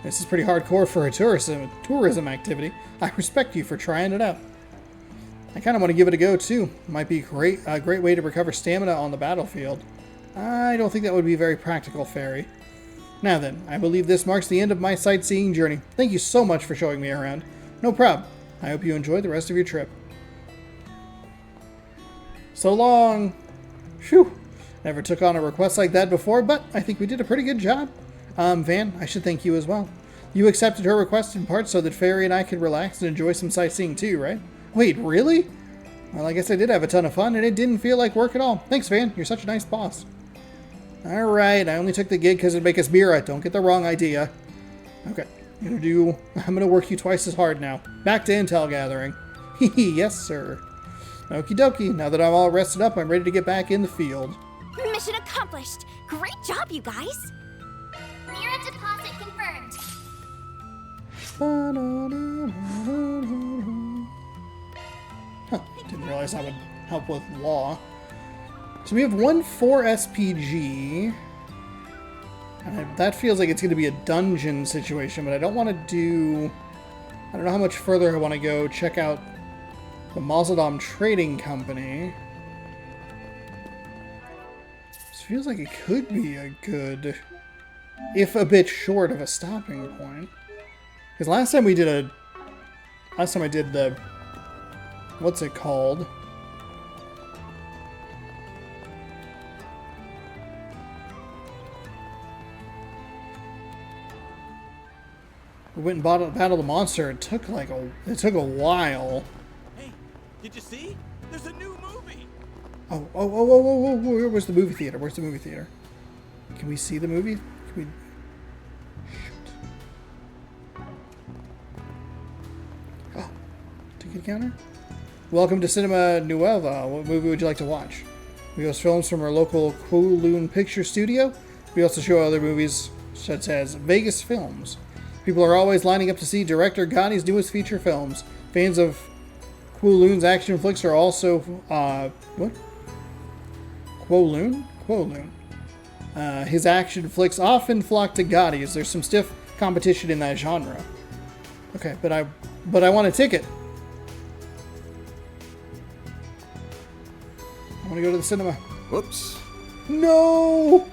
This is pretty hardcore for a tourism activity. I respect you for trying it out. I kind of want to give it a go too. Might be a great way to recover stamina on the battlefield. I don't think that would be very practical, Fairy. Now then, I believe this marks the end of my sightseeing journey. Thank you so much for showing me around. No problem. I hope you enjoy the rest of your trip. So long! Phew! Never took on a request like that before, but I think we did a pretty good job. Van, I should thank you as well. You accepted her request in part so that Fairy and I could relax and enjoy some sightseeing too, right? Wait, really? Well, I guess I did have a ton of fun, and it didn't feel like work at all. Thanks, Van. You're such a nice boss. Alright, I only took the gig because it'd make us Mira. Don't get the wrong idea. Okay, I'm gonna work you twice as hard now. Back to intel gathering. Hee yes, sir. Okie dokie, now that I'm all rested up, I'm ready to get back in the field. Mission accomplished. Great job, you guys. Mira deposit Huh, didn't realize that would help with law. So we have 1-4 SPG. And that feels like it's going to be a dungeon situation, but I don't want to do... I don't know how much further I want to go. Check out the Mazadom Trading Company. This feels like it could be a good, if a bit short of a stopping point. Because last time I did the, what's it called? We went and battled the monster. It took like a while. Hey, did you see? There's a new movie. Oh, where's the movie theater? Where's the movie theater? Can we see the movie? Can we... Shoot. Oh, ticket counter? Welcome to Cinema Nueva. What movie would you like to watch? We host films from our local Kowloon Picture Studio. We also show other movies, such as Vegas Films. People are always lining up to see director Gotti's newest feature films. Fans of Kowloon's action flicks are also... what? Kowloon? Kowloon. His action flicks often flock to Gotti's. There's some stiff competition in that genre. Okay, but I want a ticket. I want to go to the cinema. Whoops. No!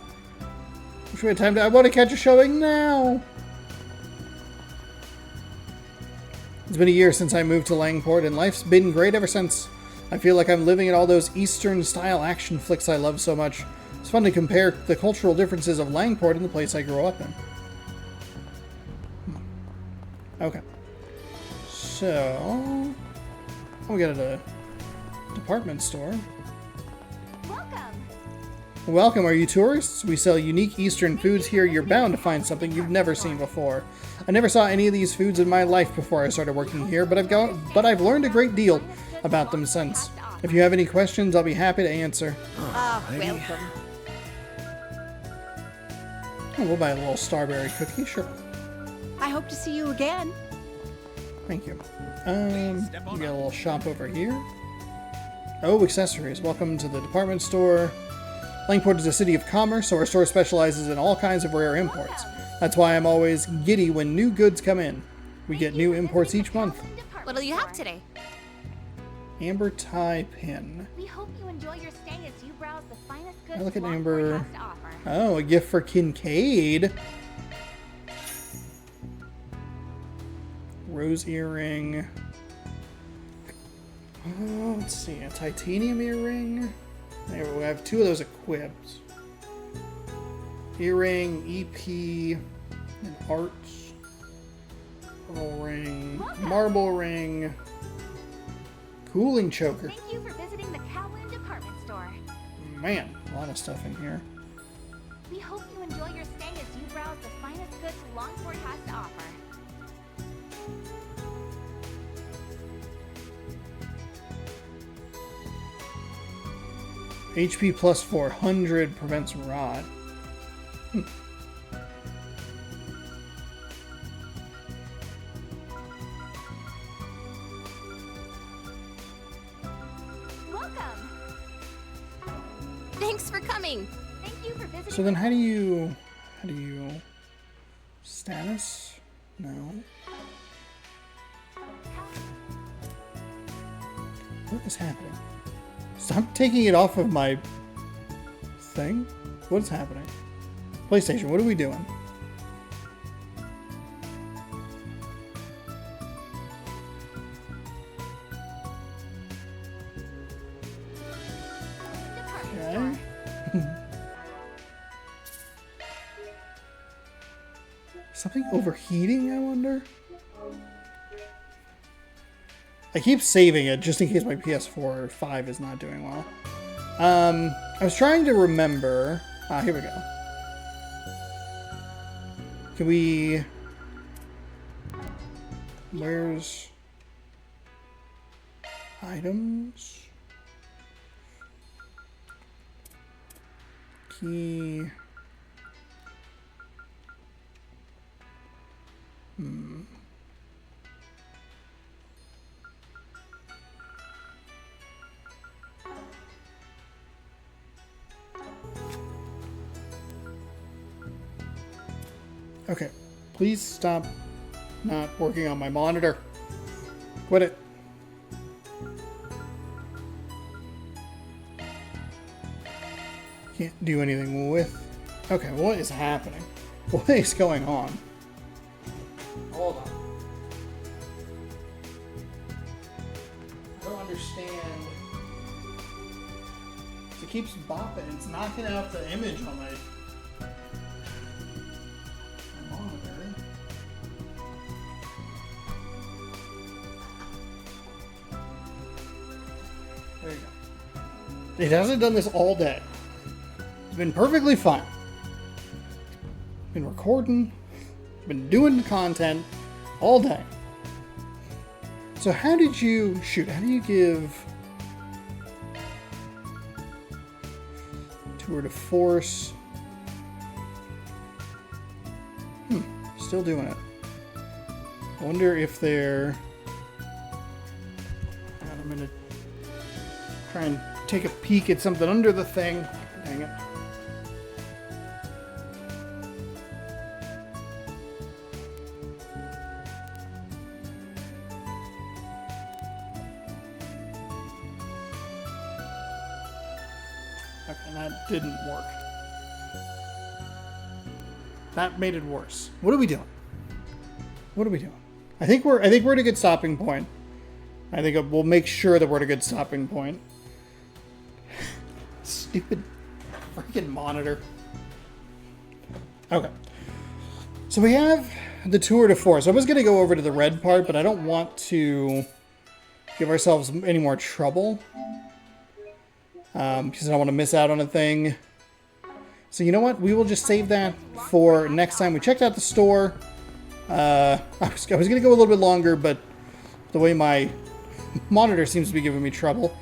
Wish we had time to... I want to catch a showing now! It's been a year since I moved to Langport, and life's been great ever since. I feel like I'm living in all those Eastern-style action flicks I love so much. It's fun to compare the cultural differences of Langport and the place I grew up in. Okay. So... we got a department store. Welcome, are you tourists? We sell unique Eastern foods here. You're bound to find something you've never seen before. I never saw any of these foods in my life before I started working here, but I've learned a great deal about them since. If you have any questions, I'll be happy to answer. Welcome. Oh, we'll buy a little Starberry cookie, sure. I hope to see you again. Thank you. We got a little shop over here. Oh, accessories. Welcome to the department store. Langport is a city of commerce, so our store specializes in all kinds of rare imports. That's why I'm always giddy when new goods come in. We get new imports each month. What'll you have today? Amber tie pin. We hope you enjoy your stay as you browse the finest goods Look at Longport Amber. has to offer. Oh, a gift for Kincaid. Rose earring. Oh, let's see, a titanium earring. There we have two of those equipped. Earring, EP, and arts. Pearl ring, marble ring, cooling choker. Thank you for visiting the Kowloon department store. Man, a lot of stuff in here. We hope you enjoy your stay as you browse the finest goods Longport has to offer. HP plus 400 prevents rot. Welcome. Thanks for coming. Thank you for visiting. So then how do you status? No. What is happening? Stop taking it off of my thing. What is happening? PlayStation, what are we doing? Okay. Something overheating, I wonder? I keep saving it just in case my PS4 or 5 is not doing well. I was trying to remember. Here we go. Can we... Where's... Items? Key... Okay, please stop not working on my monitor. Quit it. Can't do anything with. Okay, what is happening? What is going on? Hold on. I don't understand. It keeps bopping. It's knocking out the image on my monitor. There you go. It hasn't done this all day. It's been perfectly fine. Been recording, been doing the content all day. So how did you shoot? How do you give tour de force? Still doing it. I wonder if they're. I'm gonna try and take a peek at something under the thing. Dang it. Okay, that didn't work. That made it worse. What are we doing? What are we doing? I think we're at a good stopping point. I think we'll make sure that we're at a good stopping point. Stupid freaking monitor. Okay. So we have the tour de force. I was going to go over to the red part, but I don't want to give ourselves any more trouble. Because I don't want to miss out on a thing. So you know what? We will just save that for next time. We checked out the store. I was going to go a little bit longer, but the way my monitor seems to be giving me trouble,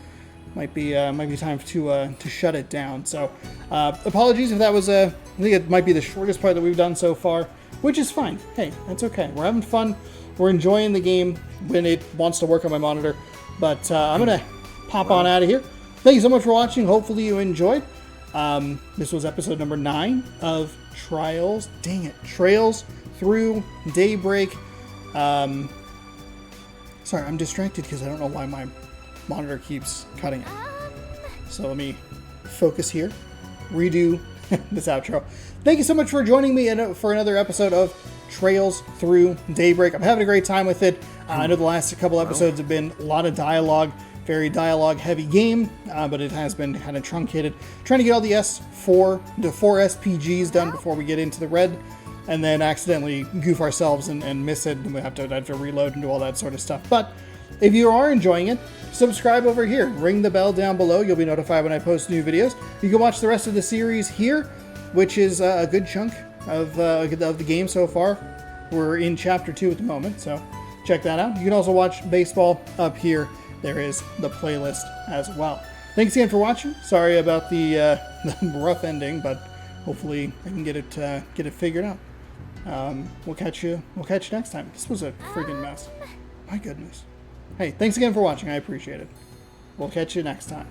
might be time to shut it down. So apologies if that was I think it might be the shortest part that we've done so far, which is fine. Hey, that's okay. We're having fun. We're enjoying the game when it wants to work on my monitor. But I'm gonna pop on out of here. Thank you so much for watching. Hopefully you enjoyed. This was episode number 9 of Trials. Dang it. Trails through Daybreak. Sorry, I'm distracted because I don't know why my monitor keeps cutting out. So let me focus here. Redo this outro. Thank you so much for joining me for another episode of Trails through Daybreak. I'm having a great time with it. I know the last couple episodes have been a lot of dialogue. Very dialogue heavy game, but it has been kind of truncated. Trying to get all the four SPGs done before we get into the red, and then accidentally goof ourselves and miss it, and we have to reload and do all that sort of stuff. But if you are enjoying it, subscribe over here. Ring the bell down below. You'll be notified when I post new videos. You can watch the rest of the series here, which is a good chunk of the game so far. We're in Chapter 2 at the moment, so check that out. You can also watch baseball up here. There is the playlist as well. Thanks again for watching. Sorry about the rough ending, but hopefully I can get it figured out. We'll catch you next time. This was a freaking mess. My goodness. Hey, thanks again for watching. I appreciate it. We'll catch you next time.